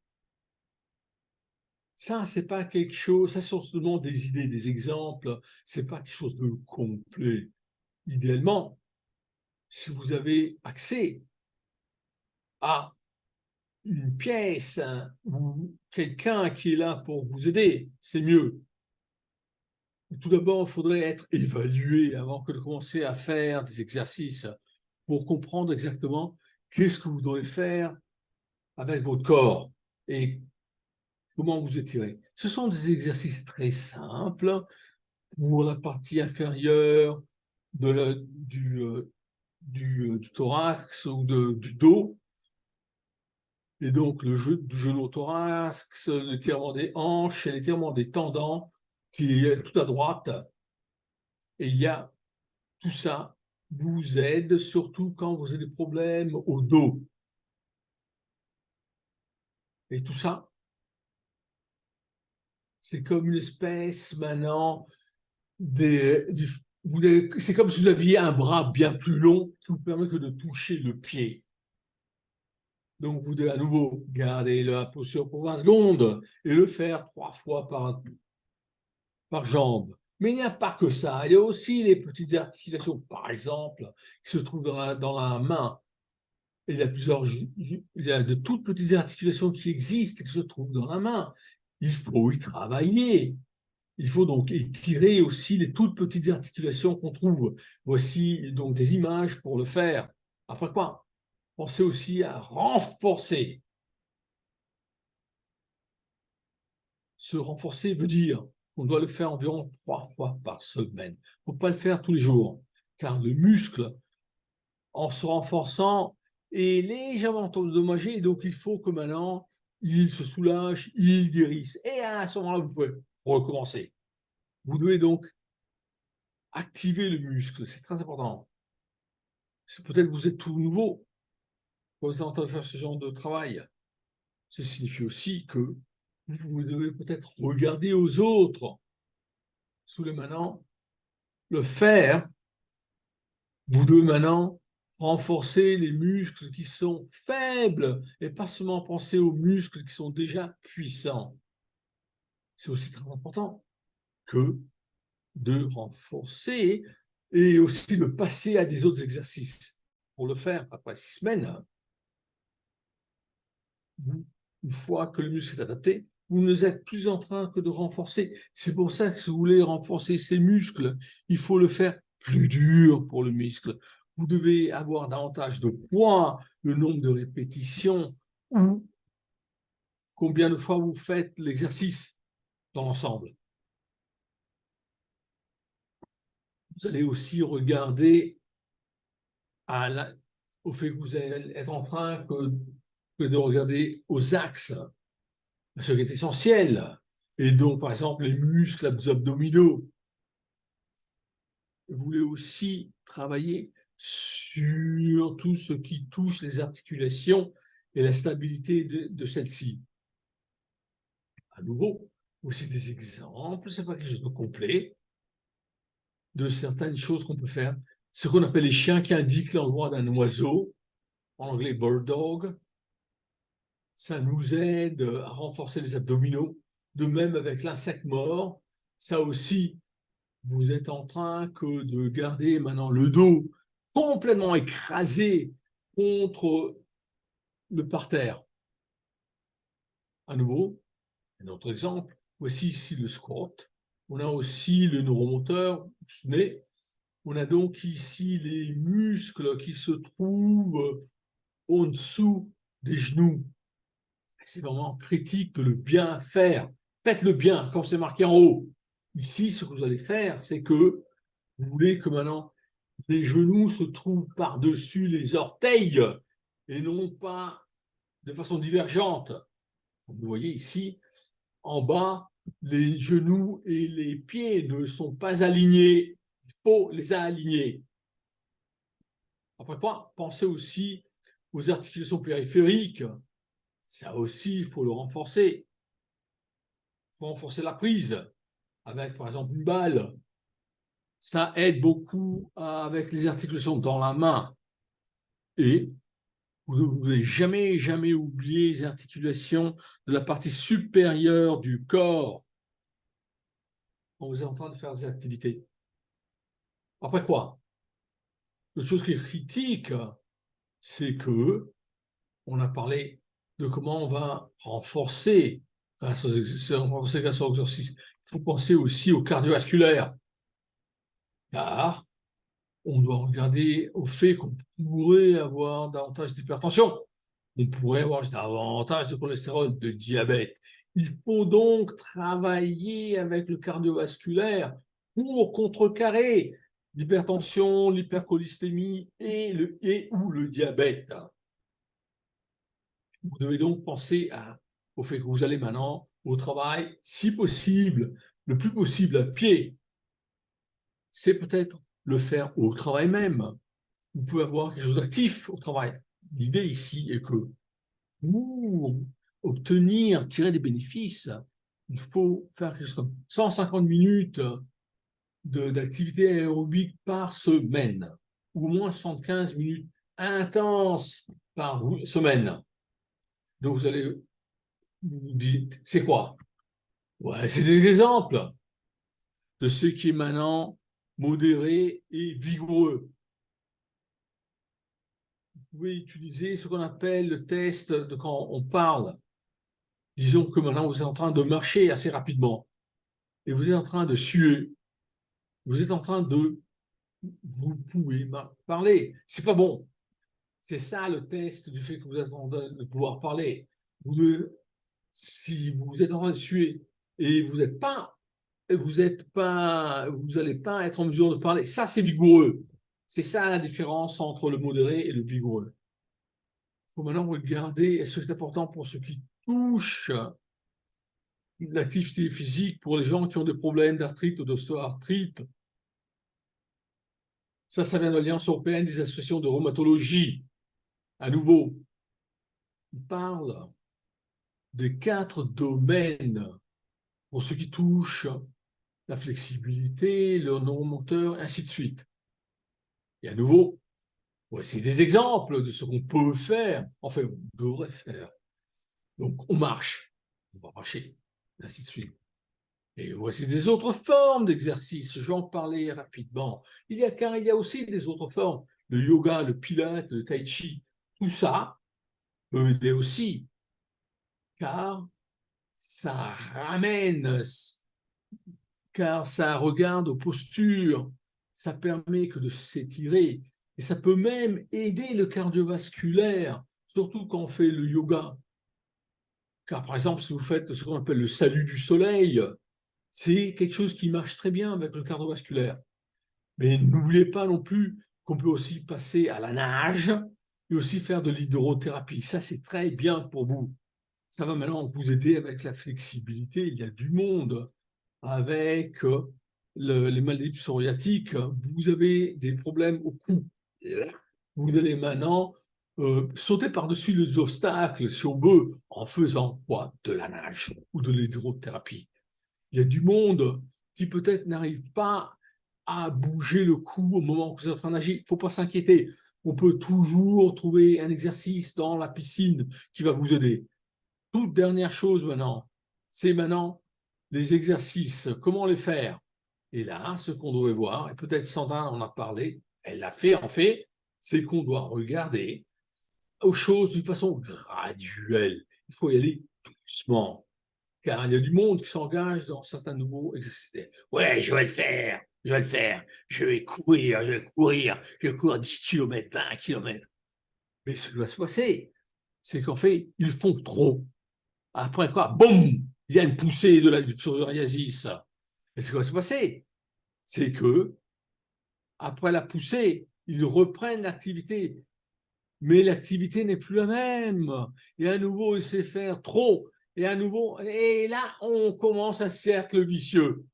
Ça, c'est pas quelque chose, ça sont seulement des idées, des exemples, c'est pas quelque chose de complet. Idéalement, si vous avez accès à une pièce ou quelqu'un qui est là pour vous aider, c'est mieux. Tout d'abord, il faudrait être évalué avant que de commencer à faire des exercices pour comprendre exactement qu'est-ce que vous devez faire avec votre corps et comment vous étirez. Ce sont des exercices très simples pour la partie inférieure du thorax ou du dos. Et donc, du genou au thorax, l'étirement des hanches et l'étirement des tendons qui est tout à droite. Et il y a tout ça vous aide, surtout quand vous avez des problèmes au dos. Et tout ça, c'est comme une espèce maintenant c'est comme si vous aviez un bras bien plus long qui vous permet que de toucher le pied. Donc, vous devez à nouveau garder la posture pour 20 secondes et le faire 3 fois par jambe. Mais il n'y a pas que ça. Il y a aussi les petites articulations, par exemple, qui se trouvent dans la main. Et il y a de toutes petites articulations qui existent et qui se trouvent dans la main. Il faut y travailler. Il faut donc étirer aussi les toutes petites articulations qu'on trouve. Voici donc des images pour le faire. Après quoi, pensez aussi à renforcer. Se renforcer veut dire qu'on doit le faire environ 3 fois par semaine. Il ne faut pas le faire tous les jours, car le muscle, en se renforçant, est légèrement endommagé, donc il faut que maintenant, il se soulage, il guérisse. Et à ce moment-là, vous pouvez recommencer. Vous devez donc activer le muscle, c'est très important. Peut-être que vous êtes tout nouveau, quand vous êtes en train de faire ce genre de travail. Ça signifie aussi que vous devez peut-être regarder aux autres. Sous les maintenant, le faire, vous devez maintenant renforcer les muscles qui sont faibles et pas seulement penser aux muscles qui sont déjà puissants. C'est aussi très important que de renforcer et aussi de passer à des autres exercices. Pour le faire, après 6 semaines, une fois que le muscle est adapté, vous ne êtes plus en train que de renforcer. C'est pour ça que si vous voulez renforcer ces muscles, il faut le faire plus dur pour le muscle. Vous devez avoir davantage de poids, le nombre de répétitions, ou combien de fois vous faites l'exercice dans l'ensemble. Vous allez aussi regarder au fait que vous allez être en train de regarder aux axes, ce qui est essentiel. Et donc, par exemple, les muscles abdominaux. Vous voulez aussi travailler sur tout ce qui touche les articulations et la stabilité de celles-ci. À nouveau, aussi des exemples, ce n'est pas quelque chose de complet, de certaines choses qu'on peut faire. Ce qu'on appelle les chiens qui indiquent l'endroit d'un oiseau, en anglais bird dog, ça nous aide à renforcer les abdominaux. De même avec l'insecte mort, ça aussi, vous êtes en train que de garder maintenant le dos complètement écrasé contre le parterre. À nouveau, un autre exemple, voici ici le squat. On a aussi le neuromoteur, on a donc ici les muscles qui se trouvent en dessous des genoux. C'est vraiment critique de le bien faire. Faites-le bien, comme c'est marqué en haut. Ici, ce que vous allez faire, c'est que vous voulez que maintenant les genoux se trouvent par-dessus les orteils et non pas de façon divergente. Vous voyez ici, en bas, les genoux et les pieds ne sont pas alignés. Il faut les aligner. Après quoi, pensez aussi aux articulations périphériques. Ça aussi, il faut le renforcer. Il faut renforcer la prise avec, par exemple, une balle. Ça aide beaucoup avec les articulations dans la main. Et vous ne devez jamais, jamais oublier les articulations de la partie supérieure du corps quand vous êtes en train de faire des activités. Après quoi, l'autre chose qui est critique, c'est que on a parlé de comment on va renforcer grâce aux exercices. Il faut penser aussi au cardiovasculaire, car on doit regarder au fait qu'on pourrait avoir davantage d'hypertension, on pourrait avoir davantage de cholestérol, de diabète. Il faut donc travailler avec le cardiovasculaire pour contrecarrer l'hypertension, l'hypercholestémie ou le diabète. Vous devez donc penser au fait que vous allez maintenant au travail, si possible, le plus possible à pied. C'est peut-être le faire au travail même. Vous pouvez avoir quelque chose d'actif au travail. L'idée ici est que pour obtenir, tirer des bénéfices, il faut faire quelque chose comme 150 minutes d'activité aérobique par semaine, ou au moins 75 minutes intenses par semaine. Donc vous allez vous dire, c'est quoi? Ouais, c'est des exemples de ce qui est maintenant modéré et vigoureux. Vous pouvez utiliser ce qu'on appelle le test de quand on parle. Disons que maintenant vous êtes en train de marcher assez rapidement et vous êtes en train de suer. Vous êtes en train de... Vous pouvez parler. C'est pas bon. C'est ça le test du fait que vous êtes en train de pouvoir parler. Si vous êtes en train de suer et vous n'allez pas être en mesure de parler, ça c'est vigoureux. C'est ça la différence entre le modéré et le vigoureux. Il faut maintenant regarder, est-ce que c'est important pour ceux qui touchent l'activité physique, pour les gens qui ont des problèmes d'arthrite ou d'ostéoarthrite. Ça vient de l'Alliance européenne des associations de rhumatologie. À nouveau, il parle des 4 domaines pour ceux qui touchent la flexibilité, le neuromoteur, ainsi de suite. Et à nouveau, voici des exemples de ce qu'on peut faire, enfin, on devrait faire. Donc, on marche, on va marcher, ainsi de suite. Et voici des autres formes d'exercice, j'en parlais rapidement. Il y a aussi des autres formes, le yoga, le pilate, le tai chi, tout ça peut aider aussi, car ça ramène, car ça regarde aux postures, ça permet que de s'étirer, et ça peut même aider le cardiovasculaire, surtout quand on fait le yoga. Car par exemple, si vous faites ce qu'on appelle le salut du soleil, c'est quelque chose qui marche très bien avec le cardiovasculaire. Mais n'oubliez pas non plus qu'on peut aussi passer à la nage et aussi faire de l'hydrothérapie. Ça, c'est très bien pour vous. Ça va maintenant vous aider avec la flexibilité. Il y a du monde avec les maladies psoriatiques. Vous avez des problèmes au cou. Vous allez maintenant sauter par-dessus les obstacles, si on veut, en faisant quoi? De la nage ou de l'hydrothérapie. Il y a du monde qui peut-être n'arrive pas à bouger le cou au moment où vous êtes en train de nager. Il ne faut pas s'inquiéter. On peut toujours trouver un exercice dans la piscine qui va vous aider. Toute dernière chose maintenant, c'est maintenant les exercices. Comment les faire? Et là, ce qu'on doit voir, et peut-être Sandra en a parlé, elle l'a fait en fait, c'est qu'on doit regarder aux choses d'une façon graduelle. Il faut y aller doucement car il y a du monde qui s'engage dans certains nouveaux exercices. Ouais, je vais le faire, je vais le faire, je vais courir, je vais courir, je vais courir 10 km, 20 km. Mais ce qui va se passer, c'est qu'en fait, ils font trop. Après quoi, boum, il y a une poussée de la du psoriasis. Et ce qui va se passer, c'est que après la poussée, ils reprennent l'activité. Mais l'activité n'est plus la même. Et à nouveau, il sait faire trop. Et à nouveau, et là, on commence un cercle vicieux.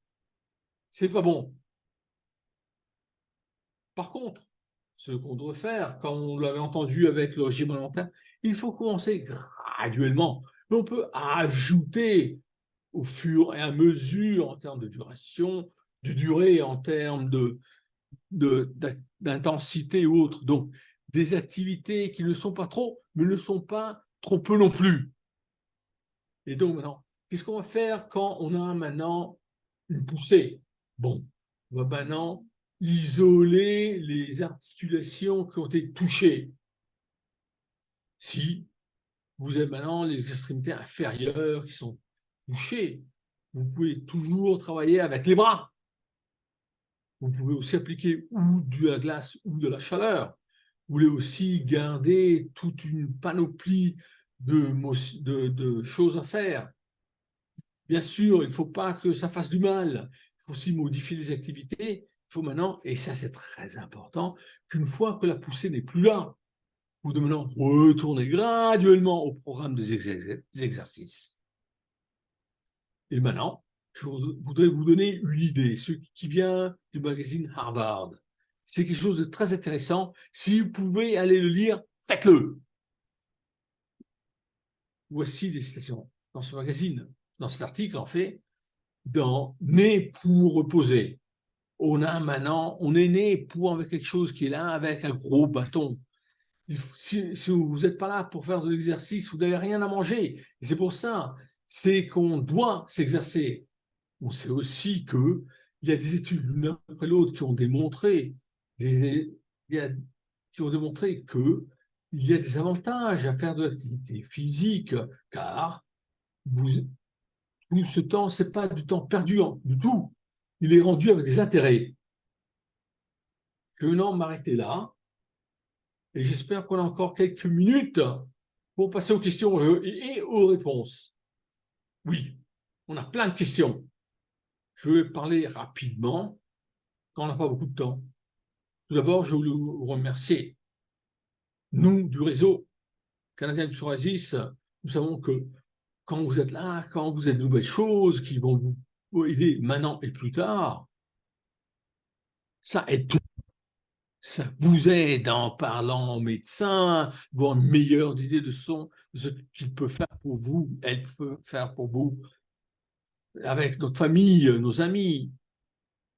C'est pas bon. Par contre, ce qu'on doit faire, comme on l'avait entendu avec le régime alimentaire, il faut commencer graduellement. Mais on peut ajouter au fur et à mesure en termes de duration, de durée, en termes d'intensité ou autre. Donc, des activités qui ne sont pas trop, mais ne sont pas trop peu non plus. Et donc maintenant, qu'est-ce qu'on va faire quand on a maintenant une poussée? Bon, on va maintenant isoler les articulations qui ont été touchées. Si vous avez maintenant les extrémités inférieures qui sont touchées, vous pouvez toujours travailler avec les bras. Vous pouvez aussi appliquer ou de la glace ou de la chaleur. Vous voulez aussi garder toute une panoplie de choses à faire. Bien sûr, il ne faut pas que ça fasse du mal. Il faut aussi modifier les activités. Il faut maintenant, et ça c'est très important, qu'une fois que la poussée n'est plus là, vous devez maintenant retourner graduellement au programme des exercices. Et maintenant, je voudrais vous donner une idée, ce qui vient du magazine Harvard. C'est quelque chose de très intéressant. Si vous pouvez aller le lire, faites-le. Voici des citations dans ce magazine, dans cet article en fait, dans Né pour reposer. On a maintenant, on est né pour avec quelque chose qui est là, avec un gros bâton. Si vous n'êtes pas là pour faire de l'exercice, vous n'avez rien à manger. Et c'est pour ça, c'est qu'on doit s'exercer. On sait aussi qu'il y a des études l'une après l'autre qui ont démontré, qui ont démontré qu'il y a des avantages à faire de l'activité physique, car vous, tout ce temps, ce n'est pas du temps perdu du tout. Il est rendu avec des intérêts. Je vais maintenant m'arrêter là et j'espère qu'on a encore quelques minutes pour passer aux questions et aux réponses. Oui, on a plein de questions. Je vais parler rapidement quand on n'a pas beaucoup de temps. Tout d'abord, je voulais vous remercier. Nous, du réseau canadien de psoriasis, nous savons que quand vous êtes là, quand vous avez de nouvelles choses qui vont vous aider maintenant et plus tard, ça aide tout. Ça vous aide en parlant au médecin, avoir une meilleure idée de ce qu'il peut faire pour vous, elle peut faire pour vous, avec notre famille, nos amis.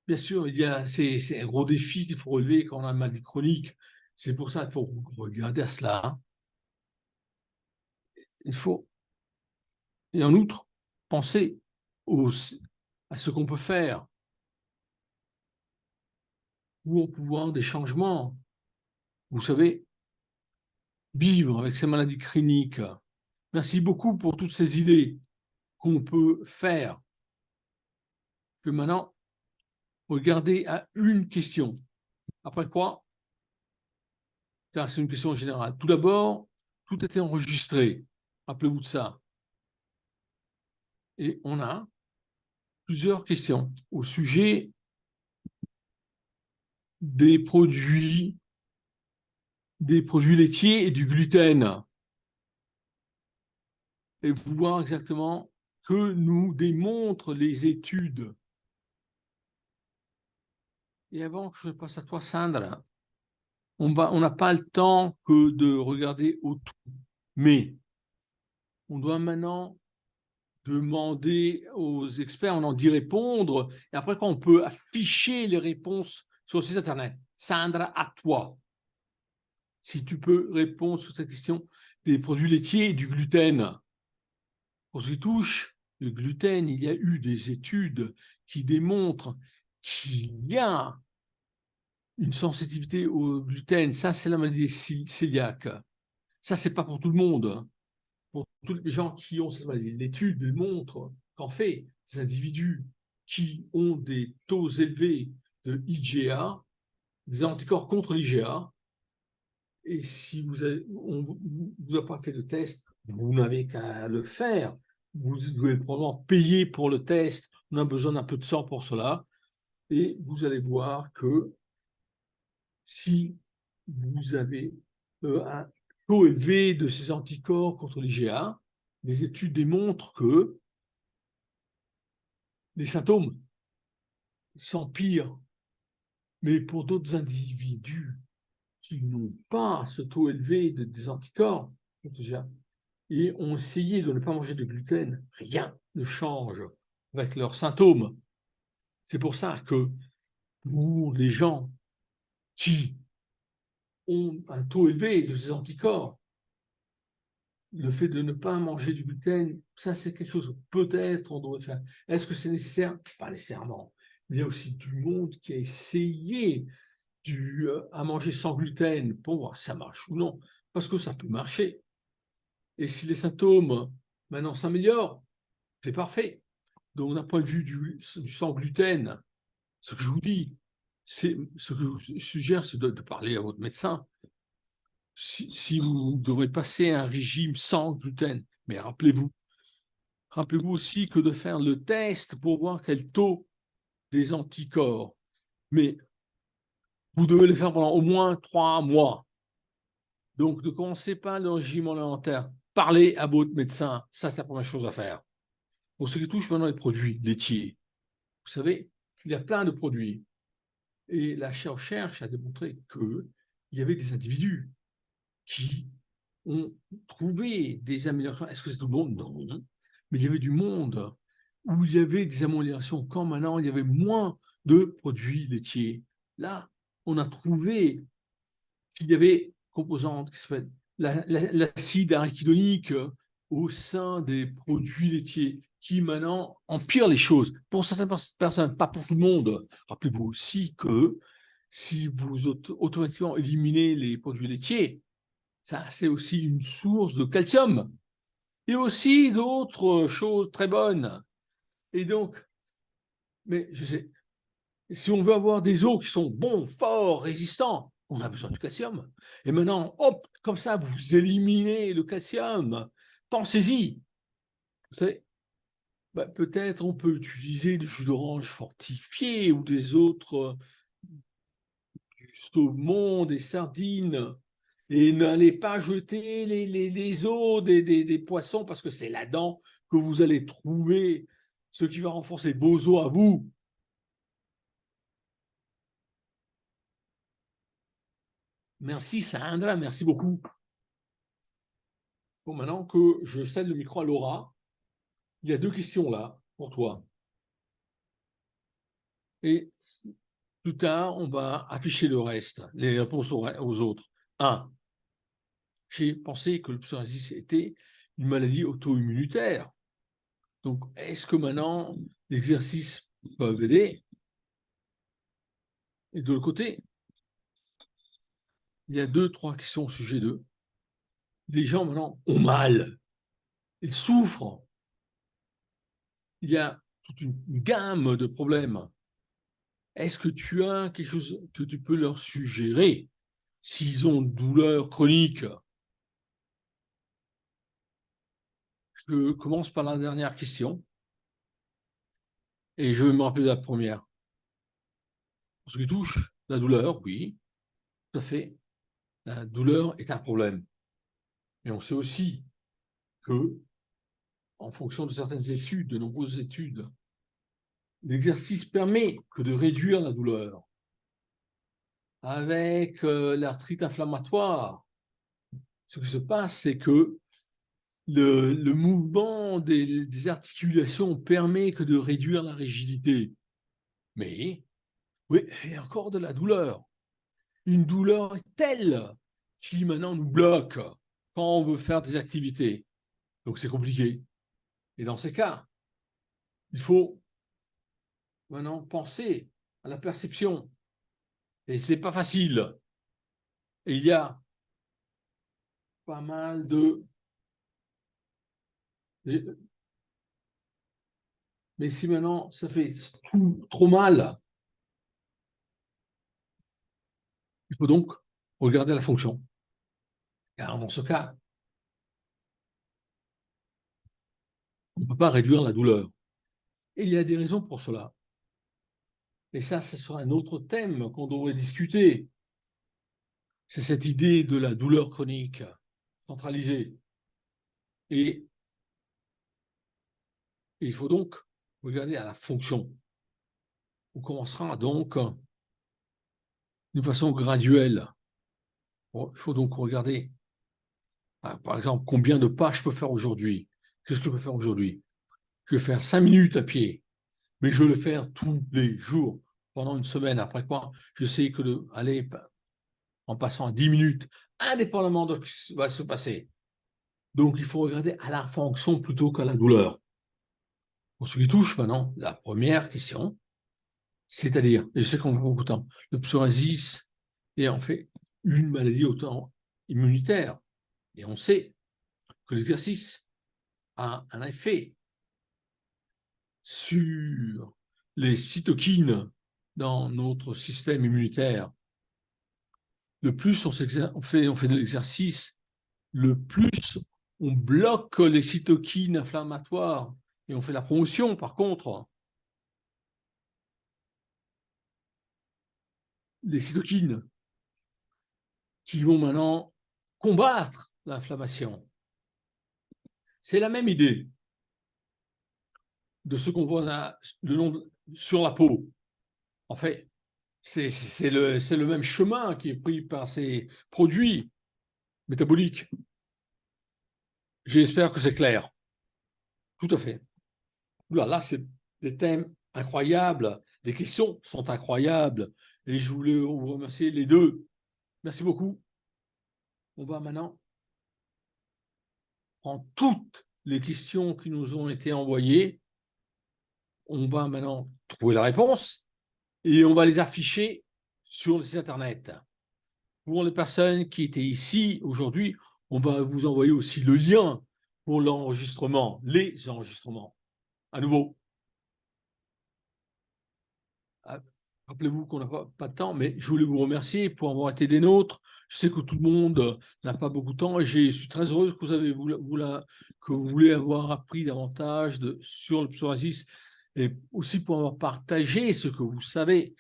Bien sûr, c'est un gros défi qu'il faut relever quand on a une maladie chronique. C'est pour ça qu'il faut regarder à cela. Il faut, et en outre, penser à ce qu'on peut faire, où on peut voir des changements. Vous savez, vivre avec ces maladies chroniques. Merci beaucoup pour toutes ces idées. qu'on peut faire. Que maintenant, regardez à une question. Après quoi, car c'est une question générale. Tout d'abord, tout était enregistré. Rappelez-vous de ça. Et on a plusieurs questions au sujet des produits laitiers et du gluten. Et voir exactement que nous démontrent les études. Et avant que je passe à toi, Sandra, on n'a pas le temps que de regarder autour. Mais on doit maintenant demander aux experts, on en dit répondre, et après, quand on peut afficher les réponses sur le site Internet. Sandra, à toi. Si tu peux répondre sur cette question des produits laitiers et du gluten. Pour ce qui touche le gluten, il y a eu des études qui démontrent qu'il y a une sensibilité au gluten. Ça, c'est la maladie cœliaque. Ça, c'est pas pour tout le monde. Pour tous les gens qui ont cette maladie. L'étude démontre qu'en fait, ces individus qui ont des taux élevés de IgA, des anticorps contre l'IgA, et si on ne vous a pas fait de test, vous n'avez qu'à le faire. Vous devez probablement payer pour le test. On a besoin d'un peu de sang pour cela. Et vous allez voir que si vous avez un taux élevé de ces anticorps contre l'IgA, les études démontrent que les symptômes s'empirent. Mais pour d'autres individus qui n'ont pas ce taux élevé des anticorps contre l'IgA, et ont essayé de ne pas manger de gluten, rien ne change avec leurs symptômes. C'est pour ça que pour les gens qui ont un taux élevé de ces anticorps, le fait de ne pas manger du gluten, ça c'est quelque chose peut-être on devrait faire. Est-ce que c'est nécessaire? Pas nécessairement. Il y a aussi du monde qui a essayé à manger sans gluten pour voir si ça marche ou non, parce que ça peut marcher. Et si les symptômes maintenant s'améliorent, c'est parfait. Donc, d'un point de vue du sans gluten, ce que je vous dis, ce que je vous suggère, c'est de parler à votre médecin. Si vous devrez passer un régime sans gluten, mais rappelez-vous aussi que de faire le test pour voir quel taux des anticorps. Mais vous devez le faire pendant au moins 3 mois. Donc, ne commencez pas le régime alimentaire. Parlez à votre médecin. Ça, c'est la première chose à faire. Pour ce qui touche maintenant les produits laitiers, vous savez, il y a plein de produits. Et la recherche a démontré qu'il y avait des individus qui ont trouvé des améliorations. Est-ce que c'est tout le monde? Non. Mais il y avait du monde où il y avait des améliorations. Quand maintenant, il y avait moins de produits laitiers. Là, on a trouvé qu'il y avait composantes qui s'appellent l'acide arachidonique au sein des produits laitiers qui maintenant empire les choses. Pour certaines personnes, pas pour tout le monde. Rappelez-vous aussi que si vous automatiquement éliminez les produits laitiers, ça c'est aussi une source de calcium et aussi d'autres choses très bonnes. Et donc, mais je sais, si on veut avoir des os qui sont bons, forts, résistants, on a besoin du calcium. Et maintenant, hop, comme ça, vous éliminez le calcium. Pensez-y. Vous savez, peut-être on peut utiliser du jus d'orange fortifié ou des autres, du saumon, des sardines. Et n'allez pas jeter les os des poissons parce que c'est là-dedans que vous allez trouver ce qui va renforcer vos os à vous. Merci Sandra, merci beaucoup. Bon, maintenant que je cède le micro à Laura, il y a 2 questions là pour toi. Et plus tard, on va afficher le reste, les réponses aux autres. 1. J'ai pensé que le psoriasis était une maladie auto-immunitaire. Donc, est-ce que maintenant, l'exercice peut aider? Et de l'autre côté, il y a 2-3 questions au sujet d'eux. Les gens maintenant ont mal, ils souffrent. il y a toute une gamme de problèmes. Est-ce que tu as quelque chose que tu peux leur suggérer s'ils ont une douleur chronique? Je commence par la dernière question et je vais me rappeler de la première. En ce qui touche la douleur, oui, tout à fait, la douleur est un problème. Mais on sait aussi que, en fonction de certaines études, de nombreuses études, l'exercice permet que de réduire la douleur. Avec l'arthrite inflammatoire, ce qui se passe, c'est que le mouvement des articulations permet que de réduire la rigidité. Mais, oui, il y a encore de la douleur. Une douleur telle qui maintenant nous bloque quand on veut faire des activités. Donc c'est compliqué. Et dans ces cas, il faut maintenant penser à la perception. Et c'est pas facile. Et il y a pas mal de... Mais si maintenant ça fait trop mal, il faut donc regarder la fonction. Car dans ce cas, on ne peut pas réduire la douleur. Et il y a des raisons pour cela. Et ça, ce sera un autre thème qu'on devrait discuter. C'est cette idée de la douleur chronique centralisée. Et il faut donc regarder à la fonction. On commencera donc d'une façon graduelle. Bon, il faut donc regarder, par exemple, combien de pas je peux faire aujourd'hui. Qu'est-ce que je peux faire aujourd'hui? Je vais faire 5 minutes à pied, mais je vais le faire tous les jours pendant une semaine. Après quoi, je sais que aller en passant à 10 minutes, indépendamment de ce qui va se passer. Donc, il faut regarder à la fonction plutôt qu'à la douleur. Pour ce qui touche maintenant la première question, c'est-à-dire, et je sais qu'on va beaucoup de temps, le psoriasis est en fait une maladie auto-immunitaire. Et on sait que l'exercice a un effet sur les cytokines dans notre système immunitaire. Le plus on fait de l'exercice, le plus on bloque les cytokines inflammatoires et on fait la promotion, par contre, les cytokines qui vont maintenant combattre l'inflammation. C'est la même idée de ce qu'on voit sur la peau. En fait, c'est le même chemin qui est pris par ces produits métaboliques. J'espère que c'est clair. Tout à fait. Là, c'est des thèmes incroyables. Les questions sont incroyables. Et je voulais vous remercier les deux. Merci beaucoup. On va maintenant prendre toutes les questions qui nous ont été envoyées. On va maintenant trouver la réponse et on va les afficher sur le site Internet. Pour les personnes qui étaient ici aujourd'hui, on va vous envoyer aussi le lien pour l'enregistrement, les enregistrements. À nouveau, rappelez-vous qu'on n'a pas de temps, mais je voulais vous remercier pour avoir été des nôtres. Je sais que tout le monde n'a pas beaucoup de temps et je suis très heureuse que vous voulez avoir appris davantage sur le psoriasis et aussi pour avoir partagé ce que vous savez.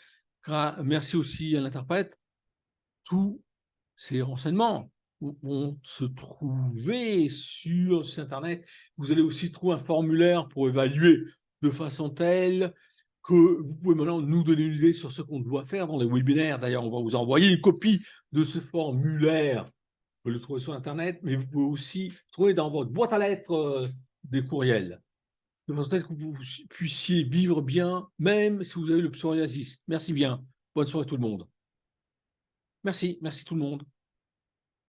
Merci aussi à l'interprète. Tous ces renseignements vont se trouver sur le site Internet. Vous allez aussi trouver un formulaire pour évaluer de façon telle que vous pouvez maintenant nous donner une idée sur ce qu'on doit faire dans les webinaires. D'ailleurs, on va vous envoyer une copie de ce formulaire. Vous pouvez le trouver sur Internet, mais vous pouvez aussi trouver dans votre boîte à lettres des courriels. De façon telle que vous puissiez vivre bien, même si vous avez le psoriasis. Merci bien. Bonne soirée tout le monde. Merci tout le monde.